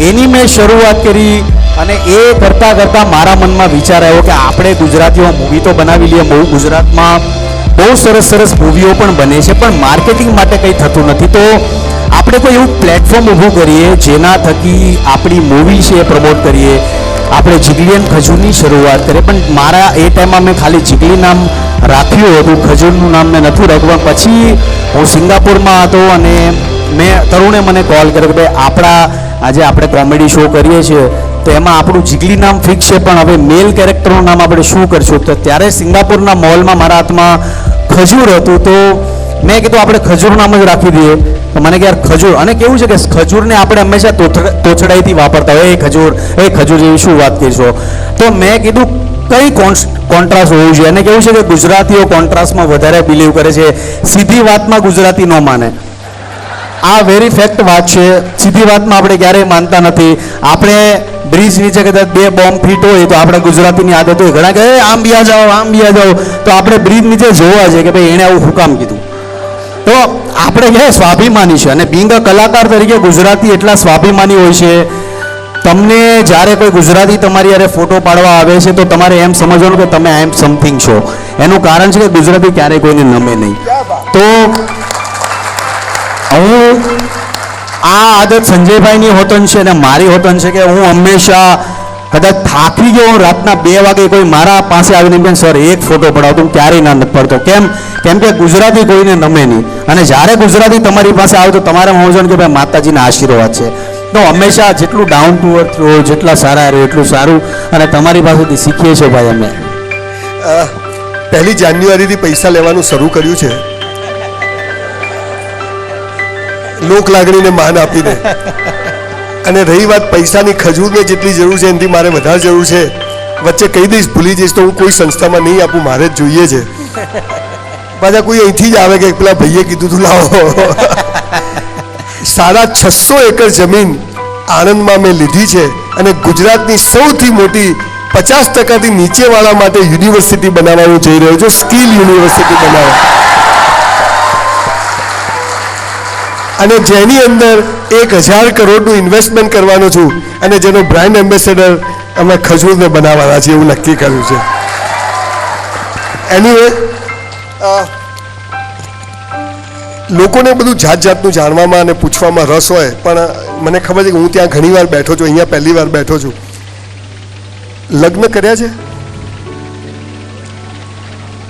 એની મેં શરૂઆત કરી અને એ કરતાં કરતાં મારા મનમાં વિચાર આવ્યો કે આપણે ગુજરાતીઓ મૂવી તો બનાવી લઈએ, બહુ ગુજરાતમાં બહુ સરસ સરસ મૂવીઓ પણ બને છે, પણ માર્કેટિંગ માટે કંઈ થતું નથી. તો આપણે કોઈ એવું પ્લેટફોર્મ ઊભું કરીએ જેના થકી આપણી મૂવી છે એ પ્રમોટ કરીએ. આપણે જીગલી એન્ડ ખજૂરની શરૂઆત કરીએ, પણ મારા એ ટાઈમમાં મેં ખાલી જીગલી નામ રાખ્યું હતું, ખજૂરનું નામ મેં નથી રાખ્યું. પણ પછી હું સિંગાપુરમાં હતો અને તરુણે મને કોલ કર્યો કે ભાઈ આજે આપણે કોમેડી શો કરીએ છીએ તો એમાં આપણું જીગલી નામ ફિક્સ છે, પણ હવે મેલ કેરેક્ટરનું નામ આપણે શું કરશું? તો ત્યારે સિંગાપુરના મોલમાં મારા હાથમાં ખજૂર હતું, તો મેં કીધું આપણે ખજૂર નામ જ રાખી દઈએ. તો મને કે યાર ખજૂર, અને કેવું છે કે ખજૂરને આપણે હંમેશા તોછડાઈથી વાપરતા હોય, એ ખજૂર જેવી શું વાત કરીશો? તો મેં કીધું કઈ કોન્ટ્રાસ્ટ હોવું જોઈએ. અને કેવું છે કે ગુજરાતીઓ કોન્ટ્રાસ્ટમાં વધારે બિલીવ કરે છે, સીધી વાતમાં ગુજરાતી ન માને. આ વેરી ફેક્ટ વાત છે. સીધી વાતમાં આપણે ક્યારેય માનતા નથી. આપણે બ્રિજ નીચે કદાચ 2 બોમ્બ ફીટ હોય તો આપણે ગુજરાતીની આદત હોય, ઘણા કહે આમ બિયા જાઓ, તો આપણે બ્રિજ નીચે જોવા છે કે ભાઈ એણે આવું શું કામ કીધું. તો આપણે ક્યાંય સ્વાભિમાની છે, અને બિંગ કલાકાર તરીકે ગુજરાતી એટલા સ્વાભિમાની હોય છે. તમને જ્યારે કોઈ ગુજરાતી તમારી યારે ફોટો પાડવા આવે છે તો તમારે એમ સમજવાનું કે તમે આઈ એમ સમથિંગ છો. એનું કારણ છે કે ગુજરાતી ક્યારેય કોઈને નમે નહીં. તો હું આ આદત સંજયભાઈની હોતન છે અને મારી હોતન છે કે હું હંમેશા કદાચ થાકી ગયો, રાતના 2 વાગે કોઈ મારા પાસે આવીને એમ કે સર એક ફોટો પડાવો, તો હું ક્યારેય ના નથી પડતો. કેમ કે ગુજરાતી કોઈને નમે નહીં, અને જ્યારે ગુજરાતી તમારી પાસે આવે તો તમારે સમજવાનું કે ભાઈ માતાજીના આશીર્વાદ છે. તો હંમેશા જેટલું ડાઉન ટુ અર્થ રહો, જેટલા સારા રહો એટલું સારું, અને તમારી પાસેથી શીખીએ છીએ ભાઈ અમે. 1 જાન્યુઆરીથી પૈસા લેવાનું શરૂ કર્યું છે, લોક લાગણીને માન આપીને. અને રહી વાત પૈસાની, ખજૂરને જેટલી જરૂર છે એનાથી મારે વધારે જરૂર છે. વચ્ચે કહી દઈશ, ભૂલી જઈશ તો હું કોઈ સંસ્થામાં નહીં આપું, મારે જ જોઈએ છે. પાછા કોઈ અહીંથી જ આવે કે પેલા ભાઈએ કીધું તું લાવો. 650 એકર જમીન આણંદમાં મેં લીધી છે અને ગુજરાતની સૌથી મોટી 50%થી નીચેવાળા માટે યુનિવર્સિટી બનાવવાનું જઈ રહ્યો છું, સ્કિલ યુનિવર્સિટી બનાવવા. અને જેની અંદર 1000 કરોડનું ઇન્વેસ્ટમેન્ટ કરવાનો છું અને જેનો બ્રાન્ડ એમ્બેસેડર અમે ખજૂરને બનાવવાના છીએ એવું નક્કી કર્યું છે. એનીવે લોકોને બધું જાતનું જાણવામાં અને પૂછવામાં રસ હોય, પણ મને ખબર છે કે હું ત્યાં ઘણી વાર બેઠો છું, અહીંયા પહેલી વાર બેઠો છું. લગ્ન કર્યા છે?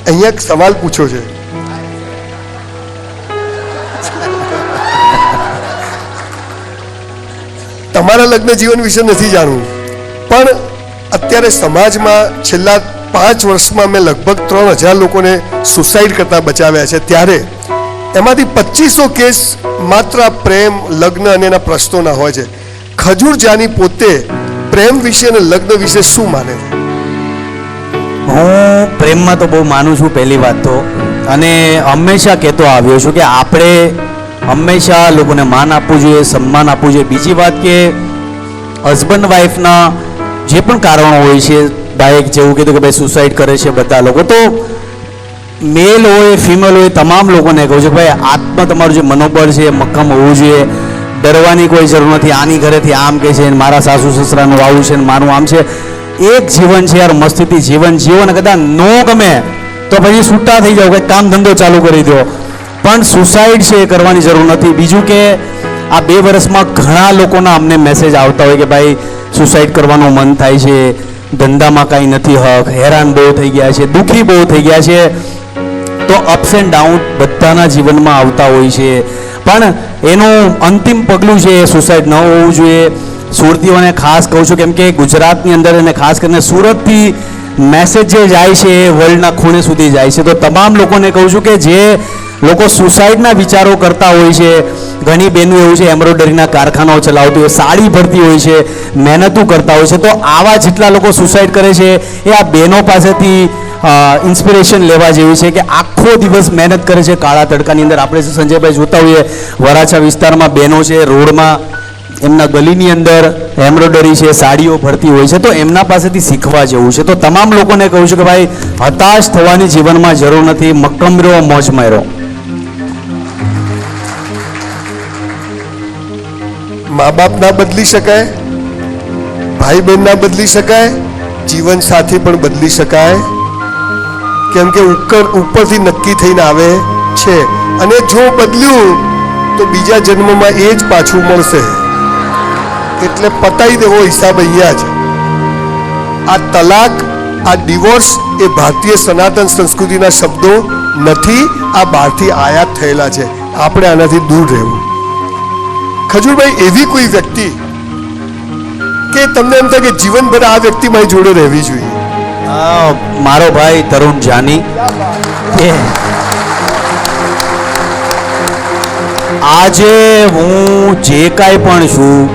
અહીંયા એક સવાલ પૂછ્યો છે, તમારા લગ્ન જીવન વિશે નથી જાણવું, પણ અત્યારે સમાજમાં છેલ્લા 5 વર્ષમાં મેં લગભગ 3000 લોકોને સુસાઇડ કરતા બચાવ્યા છે. ત્યારે એમાંથી 2500 કેસ માત્ર પ્રેમ, લગ્ન અને એના પ્રશ્નોના હોય છે. ખજૂર જાની પોતે પ્રેમ વિશે અને લગ્ન વિશે શું માને છે? હું પ્રેમમાં તો બહુ માનું છું પહેલી વાત તો, અને હંમેશા કહેતો આવ્યો છું કે આપણે હંમેશા લોકોને માન આપવું જોઈએ, સન્માન આપવું જોઈએ. બીજી વાત કે હસબન્ડ વાઈફના જે પણ કારણો હોય છે, ભાઈ જેવું કીધું કે ભાઈ સુસાઇડ કરે છે બધા લોકો, તો મેલ હોય ફિમેલ હોય તમામ લોકોને કહું છું ભાઈ આત્મા તમારું જે મનોબળ છે એ મક્કમ હોવું જોઈએ. ડરવાની કોઈ જરૂર નથી. આની ઘરેથી આમ કહે છે, મારા સાસુ સસરાનું આવું છે, મારું આમ છે. એક જીવન છે યાર, મસ્તીથી જીવન જીવો ને કદાચ નો ગમે તો પછી છૂટા થઈ જાઓ, કંઈક કામ ધંધો ચાલુ કરી દો, પણ સુસાઇડ છે એ કરવાની જરૂર નથી. બીજું કે આ 2 વર્ષમાં ઘણા લોકોના અમને મેસેજ આવતા હોય કે ભાઈ સુસાઇડ કરવાનું મન થાય છે, ધંધામાં કાંઈ નથી હક, હેરાન બહુ થઈ ગયા છે, દુઃખી બહુ થઈ ગયા છે. તો અપ્સ એન્ડ ડાઉન બધાના જીવનમાં આવતા હોય છે, પણ એનું અંતિમ પગલું છે એ સુસાઇડ ન હોવું જોઈએ. સુરતીઓને ખાસ કહું છું, કેમ કે ગુજરાતની અંદર અને ખાસ કરીને સુરતથી મેસેજ જે જાય છે એ વર્લ્ડના ખૂણે સુધી જાય છે. તો તમામ લોકોને કહું છું કે જે લોકો સુસાઇડના વિચારો કરતા હોય છે, ઘણી બહેનો એવું છે એમ્બ્રોઇડરીના કારખાનાઓ ચલાવતી હોય, સાડી ભરતી હોય છે, મહેનતું કરતા હોય છે, તો આવા જેટલા લોકો સુસાઇડ કરે છે એ આ બહેનો પાસેથી ઇન્સ્પિરેશન લેવા જેવી છે કે આખો દિવસ મહેનત કરે છે કાળા તડકાની અંદર. આપણે સંજયભાઈ જોતા હોઈએ વરાછા વિસ્તારમાં બહેનો છે, રોડમાં એમના ગલીની અંદર એમ્બ્રોઇડરી છે, સાડીઓ ભરતી હોય છે, તો એમના પાસેથી શીખવા જેવું છે. તો તમામ લોકોને કહું છું કે ભાઈ હતાશ થવાની જીવનમાં જરૂર નથી, મક્કમ રહો, મોજમાં રહો. મા બાપ ના બદલી શકાય, ભાઈ બહેન ના બદલી શકાય, જીવન સાથી પણ બદલી શકાય, કેમ કે ઉપરથી નક્કી થઈને આવે છે. અને જો બદલ્યું તો બીજા જન્મમાં એ જ પાછું મળશે. એટલે પતાઈ દેવો હિસાબ અહીંયા જ. આ તલાક, આ ડિવોર્સ એ ભારતીય સનાતન સંસ્કૃતિના શબ્દો નથી, આ બહારથી આયાત થયેલા છે. આપણે આનાથી દૂર રહેવું. ખજૂરભાઈ, એવી કોઈ વ્યક્તિ કે તમને એમ થાય કે જીવનભર આ વ્યક્તિ મારી જોડે રહેવી જોઈએ? મારો ભાઈ તરુણ જાની. આજે હું જે કાંઈ પણ છું,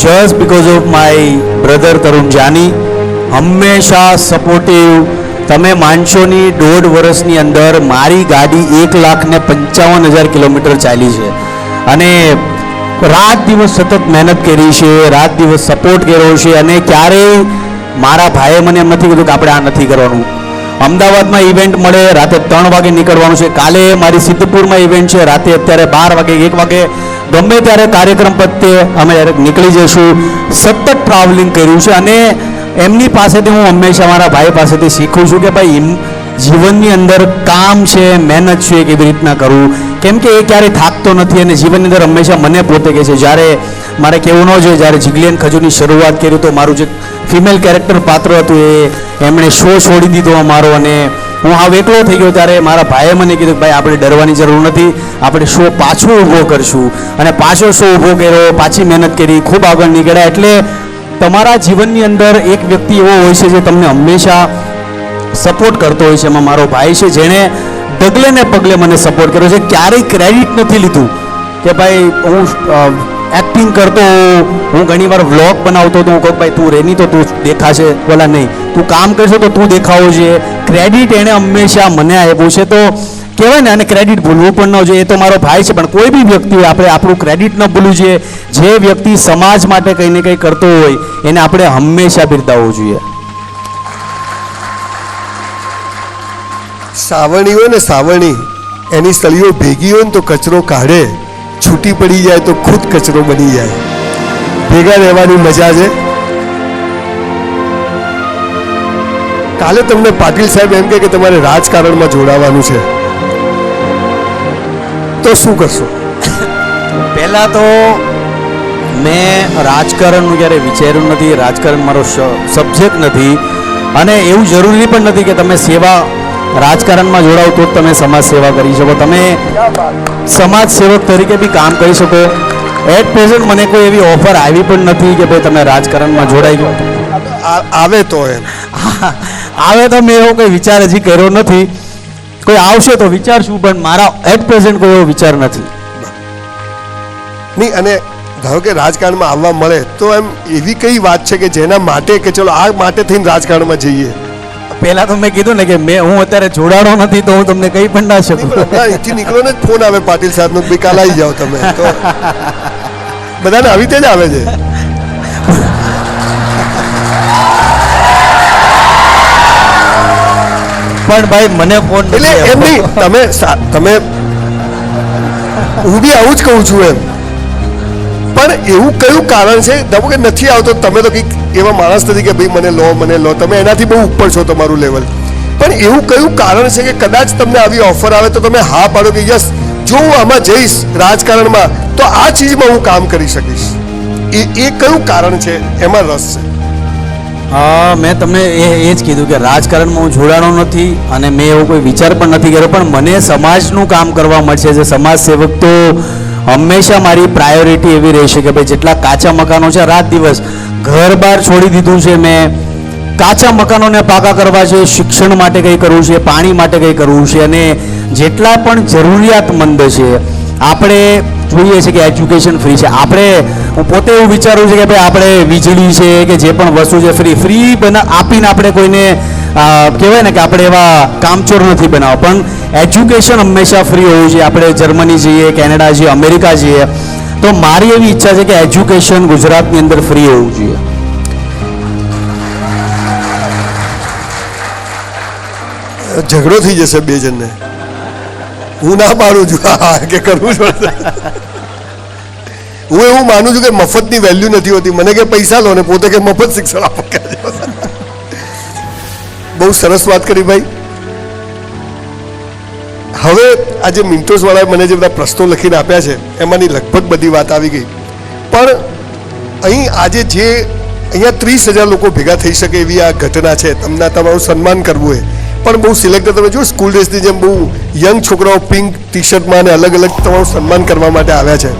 just because of my brother Tarun Jani. હંમેશા સપોર્ટિવ. તમે માનશો ની 1.5 વર્ષની અંદર મારી ગાડી 1,55,000 કિલોમીટર ચાલી છે, અને રાત દિવસ સતત મહેનત કરી છે, રાત દિવસ સપોર્ટ કર્યો છે, અને ક્યારેય મારા ભાઈએ મને એમ નથી કીધું કે આપણે આ નથી કરવાનું. અમદાવાદમાં ઇવેન્ટ મળે, રાતે 3 વાગે નીકળવાનું છે. કાલે મારી સિદ્ધપુરમાં ઇવેન્ટ છે, રાતે અત્યારે 12 વાગે 1 વાગે ગમે ત્યારે કાર્યક્રમ પતે અમે નીકળી જઈશું. સતત ટ્રાવેલિંગ કર્યું છે, અને એમની પાસેથી હું હંમેશા મારા ભાઈ પાસેથી શીખું છું કે ભાઈ જીવનની અંદર કામ છે, મહેનત છે, કેવી રીતના કરવું, કેમ કે એ ક્યારેય થાકતો નથી. અને જીવનની અંદર હંમેશા મને પોતે કહે છે, જ્યારે મારે કેવું ન જોઈએ, જ્યારે જીગલી એન્ડ ખજૂરની શરૂઆત કરી તો મારું જે ફિમેલ કેરેક્ટર પાત્ર હતું એમણે શો છોડી દીધો અમારો, અને હું હાવ એકલો થઈ ગયો. ત્યારે મારા ભાઈએ મને કીધું કે ભાઈ આપણે ડરવાની જરૂર નથી, આપણે શો પાછો ઊભો કરશું. અને પાછો શો ઊભો કર્યો, પાછી મહેનત કરી, ખૂબ આગળ નીકળ્યા. એટલે તમારા જીવનની અંદર એક વ્યક્તિ એવો હોય છે જે તમને હંમેશા સપોર્ટ કરતો હોય છે. એમાં મારો ભાઈ છે જેણે ડગલે ને પગલે મને સપોર્ટ કર્યો છે. ક્યારેય ક્રેડિટ નથી લીધું કે ભાઈ હું એક્ટિંગ કરતો, હું ઘણીવાર વ્લોગ બનાવતો તો હું કહું ભાઈ તું રેની તો તું દેખાશે, બોલા નહીં તું કામ કરશો તો તું દેખાવો જોઈએ. ક્રેડિટ એણે હંમેશા મને આપ્યું છે. તો કહેવાય ને, અને ક્રેડિટ ભૂલવું પણ ન જોઈએ. એ તો મારો ભાઈ છે, પણ કોઈ બી વ્યક્તિ હોય આપણે આપણું ક્રેડિટ ન ભૂલવું જોઈએ. જે વ્યક્તિ સમાજ માટે કંઈ ને કંઈ કરતો હોય એને આપણે હંમેશા બિરદાવવું જોઈએ. સાવરણી હોય ને, સાવરણી એની સળીઓ ભેગી હોય ને તો કચરો કાઢે, છૂટી પડી જાય તો ખુદ કચરો બની જાય. ભેગા રહેવાની મજા છે. કાલે તમને પાટીલ સાહેબ એમ કે તમારે રાજકારણમાં જોડાવાનું છે, તો શું કરશો? પહેલાં તો મેં રાજકારણનું ક્યારે વિચાર્યું નથી. રાજકારણ મારો સબ્જેક્ટ નથી, અને એવું જરૂરી પણ નથી કે તમે સેવા રાજકારણમાં જોડાવ તો જ તમે સમાજ સેવા કરી શકો. તમે સમાજ સેવક તરીકે બી કામ કરી શકો. એટ પ્રેઝન્ટ મને કોઈ એવી ઓફર આવી પણ નથી કે ભાઈ તમે રાજકારણમાં જોડાઈ ગયો. આવે તો એમ આવે તો મેં એવો કોઈ વિચાર હજી કર્યો નથી. કોઈ આવશે તો વિચારશું, પણ મારા એટ પ્રેઝન્ટ કોઈ એવો વિચાર નથી. નહીં, અને ધારો કે રાજકારણમાં આવવા મળે તો એમ એવી કઈ વાત છે કે જેના માટે કે ચલો આ માટે થઈને રાજકારણમાં જઈએ? પહેલા તો મેં કીધું ને કે હું અત્યારે જોડાણો નથી તો હું તમને કહી પણ ના શકું. પણ હમણાં અહીંથી નીકળો ને ફોન આવે પાટીલ સાહેબનો કે ભાઈ કાલ આવી જાઓ તમે, તો બધાને આવી રીતે જ આવે છે. પણ ભાઈ મને ફોન એટલે એમ નહીં, તમે હું બી આવું જ કહું છું એમ, પણ એવું કયું કારણ છે ધારો કે નથી આવતો, તમે તો કંઈક એવા માણસ નથી કે ભાઈ મને લો, તમે એનાથી બહુ ઉપર છો તમારું લેવલ, પણ એવું કયું કારણ છે કે કદાચ તમને આવી ઓફર આવે તો તમે હા પાડો કે યસ, જો હું આમાં જઈશ રાજકારણમાં તો આ ચીજમાં હું કામ કરી શકીશ, એ કયું કારણ છે, એમાં રસ છે? હા, મેં તમને એ જ કીધું કે રાજકારણમાં હું જોડાણો નથી અને મેં એવો કોઈ વિચાર પણ નથી કર્યો, પણ મને સમાજનું કામ કરવા મળશે. જે સમાજ સેવક તો હંમેશા મારી પ્રાયોરિટી એવી રહેશે કે ભાઈ જેટલા કાચા મકાનો છે, રાત દિવસ ઘર બહાર છોડી દીધું છે મેં, કાચા મકાનોને પાકા કરવા છે, શિક્ષણ માટે કંઈ કરવું છે, પાણી માટે કંઈ કરવું છે, અને જેટલા પણ જરૂરિયાતમંદ છે આપણે જોઈએ છે કે એજ્યુકેશન ફ્રી છે. હું પોતે એવું વિચારું છું કે ભાઈ આપણે વીજળી છે કે જે પણ વસ્તુ છે ફ્રી આપીને આપણે કોઈને કહેવાય ને કે આપણે એવા કામચોર નથી બનાવવા, પણ એજ્યુકેશન હંમેશા ફ્રી હોવું જોઈએ. આપણે જર્મની જઈએ, કેનેડા જઈએ, અમેરિકા જઈએ, તો મારી એવી ઈચ્છા છે કે એજ્યુકેશન ગુજરાતની અંદર ફ્રી હોવું જોઈએ. ઝઘડો થઈ જશે બે જણને, હું ના પાડું છું કે કરવું છું. હું એવું માનું છું કે મફતની વેલ્યુ નથી હોતી. મને કે પૈસા લો ને પોતે કે મફત શિક્ષણ આપો. બહુ સરસ વાત કરી ભાઈ. હવે આજે મિન્ટોસ વાળાએ મને જે બધા પ્રશ્નો લખીને આપ્યા છે એમાંની લગભગ બધી વાત આવી ગઈ, પણ અહીં આજે જે અહીંયા 30,000 લોકો ભેગા થઈ શકે એવી આ ઘટના છે, તમને તમારું સન્માન કરવું હોય, પણ બહુ સિલેક્ટર તમે જો સ્કૂલ ડ્રેસની જેમ બહુ યંગ છોકરાઓ પિંક ટી શર્ટમાં અને અલગ અલગ તમારું સન્માન કરવા માટે આવ્યા છે.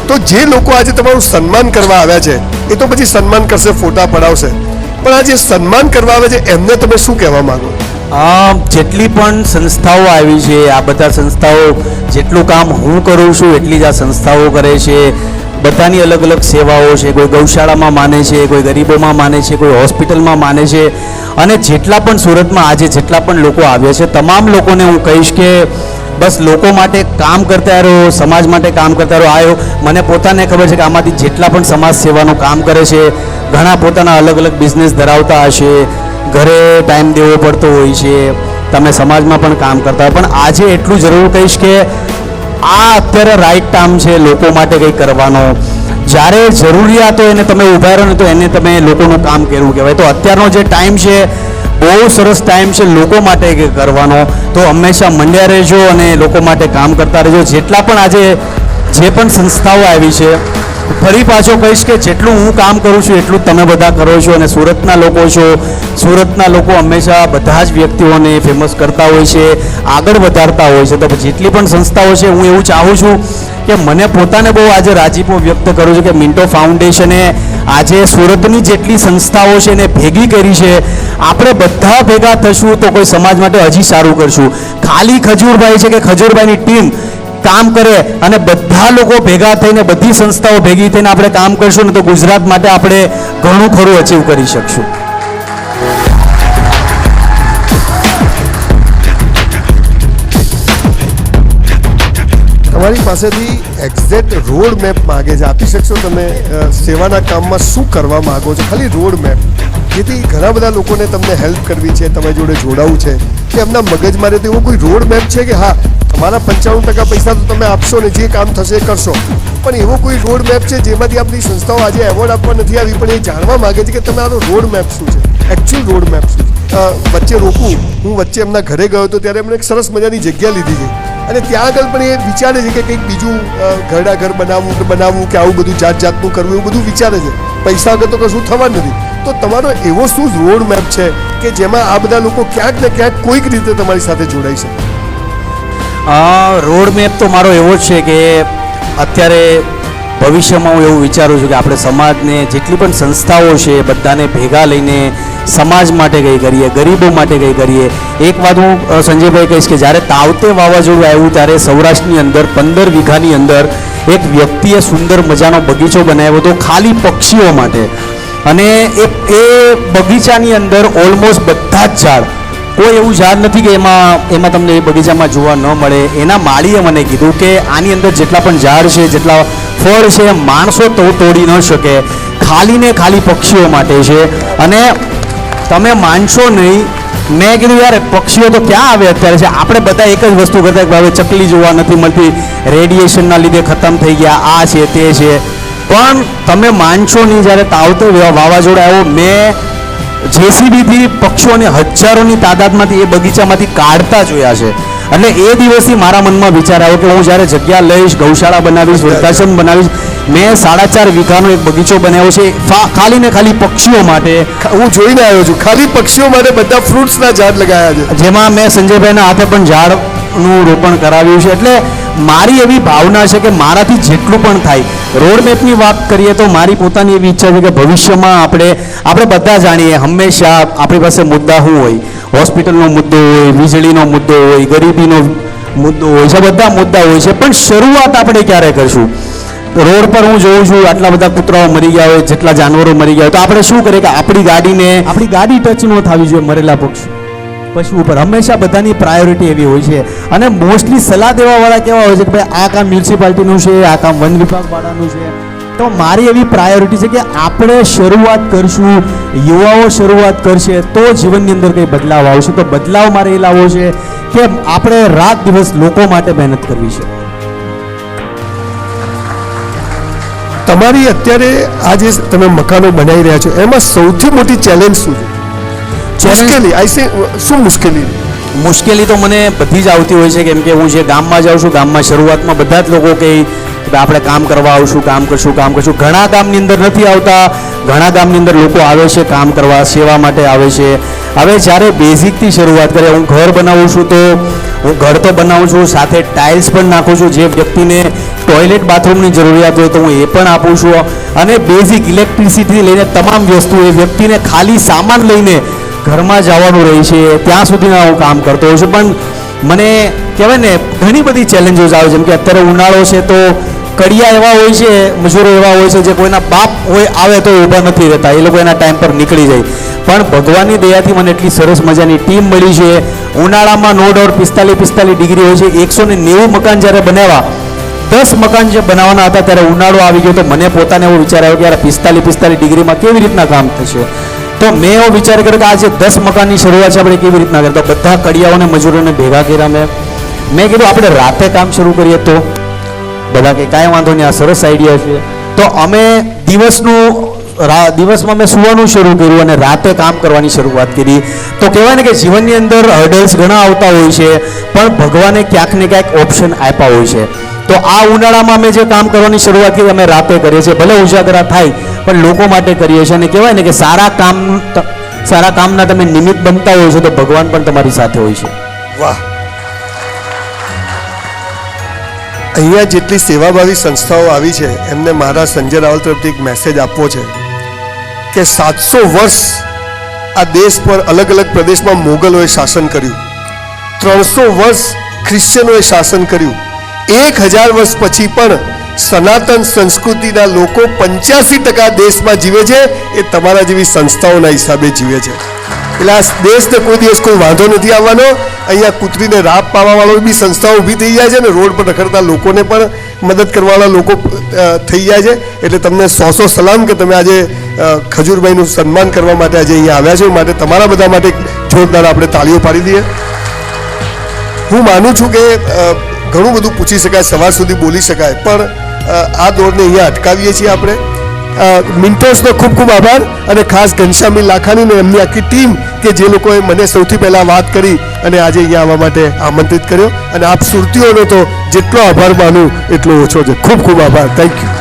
તો જે લોકો આજે તમારું સન્માન કરવા આવ્યા છે એ તો પછી સન્માન કરશે, ફોટા પડાવશે, પણ આ જે સન્માન કરવા આવે છે એમને તમે શું કહેવા માંગો? જેટલી પણ સંસ્થાઓ આવી છે, આ બધા સંસ્થાઓ જેટલું કામ હું કરું છું એટલી જ આ સંસ્થાઓ કરે છે. બધાની અલગ અલગ સેવાઓ છે, કોઈ ગૌશાળામાં માને છે, કોઈ ગરીબોમાં માને છે, કોઈ હોસ્પિટલમાં માને છે, અને જેટલા પણ સુરતમાં આજે જેટલા પણ લોકો આવ્યા છે તમામ લોકોને હું કહીશ કે બસ લોકો માટે કામ કરતા રહો, સમાજ માટે કામ કરતા રહો. આવ્યો મને પોતાને ખબર છે કે આમાંથી જેટલા પણ સમાજ સેવાનું કામ કરે છે, ઘણા પોતાના અલગ અલગ બિઝનેસ ધરાવતા હશે, ઘરે ટાઈમ દેવો પડતો હોય છે, તમે સમાજમાં પણ કામ કરતા હોય, પણ આજે એટલું જરૂર કહીશ કે આ અત્યારે રાઈટ ટાઈમ છે લોકો માટે કંઈક કરવાનો. જ્યારે જરૂરિયાત હોય એને તમે ઊભા રહો ને તો એને તમે લોકોનું કામ કરવું કહેવાય. તો અત્યારનો જે ટાઈમ છે બહુ સરસ ટાઈમ છે લોકો માટે કંઈક કરવાનો. તો હંમેશા મંડ્યા રહેજો અને લોકો માટે કામ કરતા રહેજો. જેટલા પણ આજે જે પણ સંસ્થાઓ આવી છે, ફરી પાછો કહીશ કે જેટલું હું કામ કરું છું એટલું તમે બધા કરો છો, અને સુરતના લોકો છો. સુરતના લોકો હંમેશા બધા જ વ્યક્તિઓને ફેમસ કરતા હોય છે, આગળ વધારતા હોય છે. તો જેટલી પણ સંસ્થાઓ છે હું એવું ચાહું છું કે મને પોતાને બહુ આજે રાજીપો વ્યક્ત કરું છું કે મિન્ટો ફાઉન્ડેશને આજે સુરતની જેટલી સંસ્થાઓ છે એને ભેગી કરી છે. આપણે બધા ભેગા થશું તો કોઈ સમાજ માટે હજી સારું કરશું. ખાલી ખજૂરભાઈ છે કે ખજૂરભાઈની ટીમ કામ કરે અને બધા લોકો ભેગા થઈને બધી સંસ્થાઓ ભેગી થઈને આપણે કામ કરશું ને તો ગુજરાત માટે આપણે ઘણું ખરું અચીવ કરી શકશું. તમારી પાસેથી એક્ઝેક્ટ રોડ મેપ માગે છે, આપી શકશો તમે? સેવાના કામમાં શું કરવા માંગો છો, ખાલી રોડ મેપ, જેથી ઘણા બધા લોકોને તમને હેલ્પ કરવી છે, તમારી જોડે જોડાવું છે, કે એમના મગજમાં રહેતો એવો કોઈ રોડ મેપ છે કે હા તમારા 95% પૈસા તો તમે આપશો ને જે કામ થશે એ કરશો, પણ એવો કોઈ રોડ મેપ છે જેમાંથી આપણી સંસ્થાઓ આજે એવોર્ડ આપવા નથી આવી પણ એ જાણવા માંગે છે કે તમારો રોડ મેપ શું છે, એકચ્યુઅલ રોડ મેપ શું છે? વચ્ચે રોકું, હું વચ્ચે એમના ઘરે ગયો હતો ત્યારે એમણે એક સરસ મજાની જગ્યા લીધી છે અને ત્યાં આગળ પણ એ વિચારે છે કે કંઈક બીજું ઘરડા ઘર બનાવવું કે આવું બધું જાતનું કરવું, એવું બધું વિચારે છે. પૈસા વગર તો કશું થવા નથી. તો તમારો એવો શું રોડ મેપ છે કે જેમાં આ બધા લોકો ક્યાંક ને ક્યાંક કોઈક રીતે તમારી સાથે જોડાઈ શકે? રોડ મેપ તો મારો એવો જ છે કે અત્યારે ભવિષ્યમાં હું એવું વિચારું છું કે આપણે સમાજને જેટલી પણ સંસ્થાઓ છે બધાને ભેગા લઈને સમાજ માટે કંઈ કરીએ, ગરીબો માટે કંઈ કરીએ. એક વાત હું સંજયભાઈ કહીશ કે જ્યારે તાવતે વાવાઝોડું આવ્યું ત્યારે સૌરાષ્ટ્રની અંદર 15 વીઘાની અંદર એક વ્યક્તિએ સુંદર મજાનો બગીચો બનાવ્યો હતો ખાલી પક્ષીઓ માટે, અને એ બગીચાની અંદર ઓલમોસ્ટ બધા જ ઝાડ કોઈ એવું ઝાડ નથી કે એમાં તમને એ બગીચામાં જોવા ન મળે. એના માળીએ મને કીધું કે આની અંદર જેટલા પણ ઝાડ છે, જેટલા ફળ છે, માણસો તો તોડી ન શકે, ખાલી ને ખાલી પક્ષીઓ માટે છે. અને તમે માનશો નહીં, મેં કીધું યાર પક્ષીઓ તો ક્યાં આવે અત્યારે છે, આપણે બધા એક જ વસ્તુ કરતા કે હવે ચકલી જોવા નથી મળતી, રેડિયેશનના લીધે ખતમ થઈ ગયા, આ છે તે છે. પણ તમે માનશો નહીં, જ્યારે તાવતો વાવાઝોડા આવ્યો, મેં જેસીબીથી પક્ષીઓને હજારોની તાદાદમાંથી એ બગીચામાંથી કાઢતા જોયા છે. એટલે એ દિવસથી મારા મનમાં વિચાર આવ્યો કે હું જ્યારે જગ્યા લઈશ, ગૌશાળા બનાવીશ, વૃદ્ધાશ્રમ બનાવીશ, મેં 4.5 વીઘાનો એક બગીચો બનાવ્યો છે ખાલી ને ખાલી પક્ષીઓ માટે. હું જોઈને આવ્યો છું, ખાલી પક્ષીઓ માટે બધા ફ્રૂટ્સના ઝાડ લગાવ્યા છે, જેમાં મેં સંજયભાઈના હાથે પણ ઝાડનું રોપણ કરાવ્યું છે. એટલે મારી એવી ભાવના છે કે મારાથી જેટલું પણ થાય. રોડ મેપની વાત કરીએ તો મારી પોતાની એવી ઈચ્છા છે કે ભવિષ્યમાં આપણે બધા જાણીએ, હંમેશા આપણી પાસે મુદ્દા શું હોય, હોસ્પિટલનો મુદ્દો હોય, વીજળીનો મુદ્દો હોય, ગરીબીનો મુદ્દો હોય છે, બધા મુદ્દા હોય છે. પણ શરૂઆત આપણે ક્યારે કરશું? રોડ પર હું જોઉં છું આટલા બધા કૂતરાઓ મરી ગયા હોય, જેટલા જાનવરો મરી ગયા હોય, તો આપણે શું કરીએ કે આપણી ગાડી ટચ ન થવી જોઈએ મરેલા પશુ ઉપર. હંમેશા બધાની પ્રાયોરિટી એવી હોય છે. અને મોસ્ટલી સલાહ દેવાવાળા કેવા હોય છે કે ભાઈ આ કામ મ્યુનિસિપાલિટીનું છે, આ કામ વન વિભાગવાળાનું છે. તો મારી એવી પ્રાયોરિટી છે કે આપણે શરૂઆત કરશું, યુવાઓ શરૂઆત કરશે તો જીવનની અંદર કંઈ બદલાવ આવશે. તો બદલાવ મારે એ લાવવો છે કે આપણે રાત દિવસ લોકો માટે મહેનત કરવી છે. તમારી અત્યારે આ જે તમે મકાનો બનાવી રહ્યા છો એમાં સૌથી મોટી ચેલેન્જ શું છે? મુશ્કેલી શું મુશ્કેલી તો મને બધી જ આવતી હોય છે. કેમ કે હું જે ગામમાં જાઉં છું, ગામમાં શરૂઆતમાં બધા જ લોકો કહે કે આપણે કામ કરવા આવશું, કામ કરશું. ઘણા ગામની અંદર નથી આવતા, ઘણા ગામની અંદર લોકો આવે છે કામ કરવા, સેવા માટે આવે છે. હવે જ્યારે બેઝિકથી શરૂઆત કરીએ, હું ઘર બનાવું છું તો હું ઘર તો બનાવું છું, સાથે ટાઇલ્સ પણ નાખું છું. જે વ્યક્તિને ટોયલેટ બાથરૂમની જરૂરિયાત હોય તો હું એ પણ આપું છું. અને બેઝિક ઇલેક્ટ્રિસિટી લઈને તમામ વસ્તુ એ વ્યક્તિને ખાલી સામાન લઈને ઘરમાં જવાનું રહે છે ત્યાં સુધીના હું કામ કરતો હોઉં છું. પણ મને કહેવાય ને ઘણી બધી ચેલેન્જીસ આવે. જેમ કે અત્યારે ઉનાળો છે તો કડિયા એવા હોય છે, મજૂરો એવા હોય છે જે કોઈના બાપ હોય આવે તો ઊભા નથી રહેતા, એ લોકો એના ટાઈમ પર નીકળી જાય. પણ ભગવાનની દયાથી મને એટલી સરસ મજાની ટીમ મળી છે. ઉનાળામાં નો ડાઉટ 45 ડિગ્રી હોય છે. 190 મકાન જ્યારે બનાવ્યા, 10 મકાન જે બનાવવાના હતા ત્યારે ઉનાળો આવી ગયો. તો મને પોતાને એવો વિચાર આવ્યો કે યાર 45 ડિગ્રીમાં કેવી રીતના કામ થશે. તો મેં એવો વિચાર કર્યો કે આજે 10 મકાનની શરૂઆત છે, આપણે કેવી રીતના કરીએ. તો બધા કડિયાઓને મજૂરોને ભેગા કર્યા. મેં કીધું આપણે રાતે કામ શરૂ કરીએ. તો બધા કે કાંઈ વાંધો નહીં, આ સરસ આઈડિયા છે. તો અમે દિવસમાં મેં સુવાનું શરૂ કર્યું અને રાતે કામ કરવાની શરૂઆત કરી. તો કહેવાય ને કે જીવનની અંદર હર્ડલ્સ ઘણા આવતા હોય છે, પણ ભગવાને ક્યાંક ને ક્યાંક ઓપ્શન આપ્યા હોય છે. તો આ ઉનાળામાં અમે જે કામ કરવાની શરૂઆત કરી અમે રાતે કરીએ છીએ. ભલે ઉજાગરા થાય પણ લોકો માટે કરીએ છીએ. અને કહેવાય ને કે સારા કામના તમે નિમિત્ત બનતા હોય છો તો ભગવાન પણ તમારી સાથે હોય છે. વાહ! અહીંયા જેટલી સેવાભાવી સંસ્થાઓ આવી છે એમને મારા સંજય રાવલ તરફથી એક મેસેજ આપવો છે કે 700 વર્ષ આ દેશ પર અલગ અલગ પ્રદેશમાં મોગલોએ શાસન કર્યું, 300 વર્ષ ક્રિશ્ચિયનોએ શાસન કર્યું, 1000 વર્ષ પછી પણ સનાતન સંસ્કૃતિના લોકો 85% દેશમાં જીવે છે. એ તમારા જેવી સંસ્થાઓના હિસાબે જીવે છે. એટલે આ દેશને કોઈ દિવસ કોઈ વાંધો નથી આવવાનો. અહીંયા કૂતરીને રાપ પાવાવાળો બી સંસ્થાઓ ઊભી થઈ જાય છે અને રોડ પર રખડતા લોકોને પણ મદદ કરવાવાળા લોકો થઈ જાય છે. એટલે તમને 100 સલામ કે તમે આજે ખજૂરભાઈનું સન્માન કરવા માટે આજે અહીંયા આવ્યા છો. માટે તમારા બધા માટે જોરદાર આપણે તાળીઓ પાડી દઈએ. હું માનું છું કે ઘણું બધું પૂછી શકાય, સવાર સુધી બોલી શકાય, પણ આ દોડને અહીંયા અટકાવીએ છીએ આપણે. મિન્ટોસનો ખૂબ ખૂબ આભાર. અને ખાસ ઘનશ્યામી લાખાણી અને એમની આખી ટીમ કે જે લોકોએ મને સૌથી પહેલાં વાત કરી અને આજે અહીંયા આવવા માટે આમંત્રિત કર્યો. અને આપ સુરતીઓનો તો જેટલો આભાર માનું એટલો ઓછો છે. ખૂબ ખૂબ આભાર. Thank you.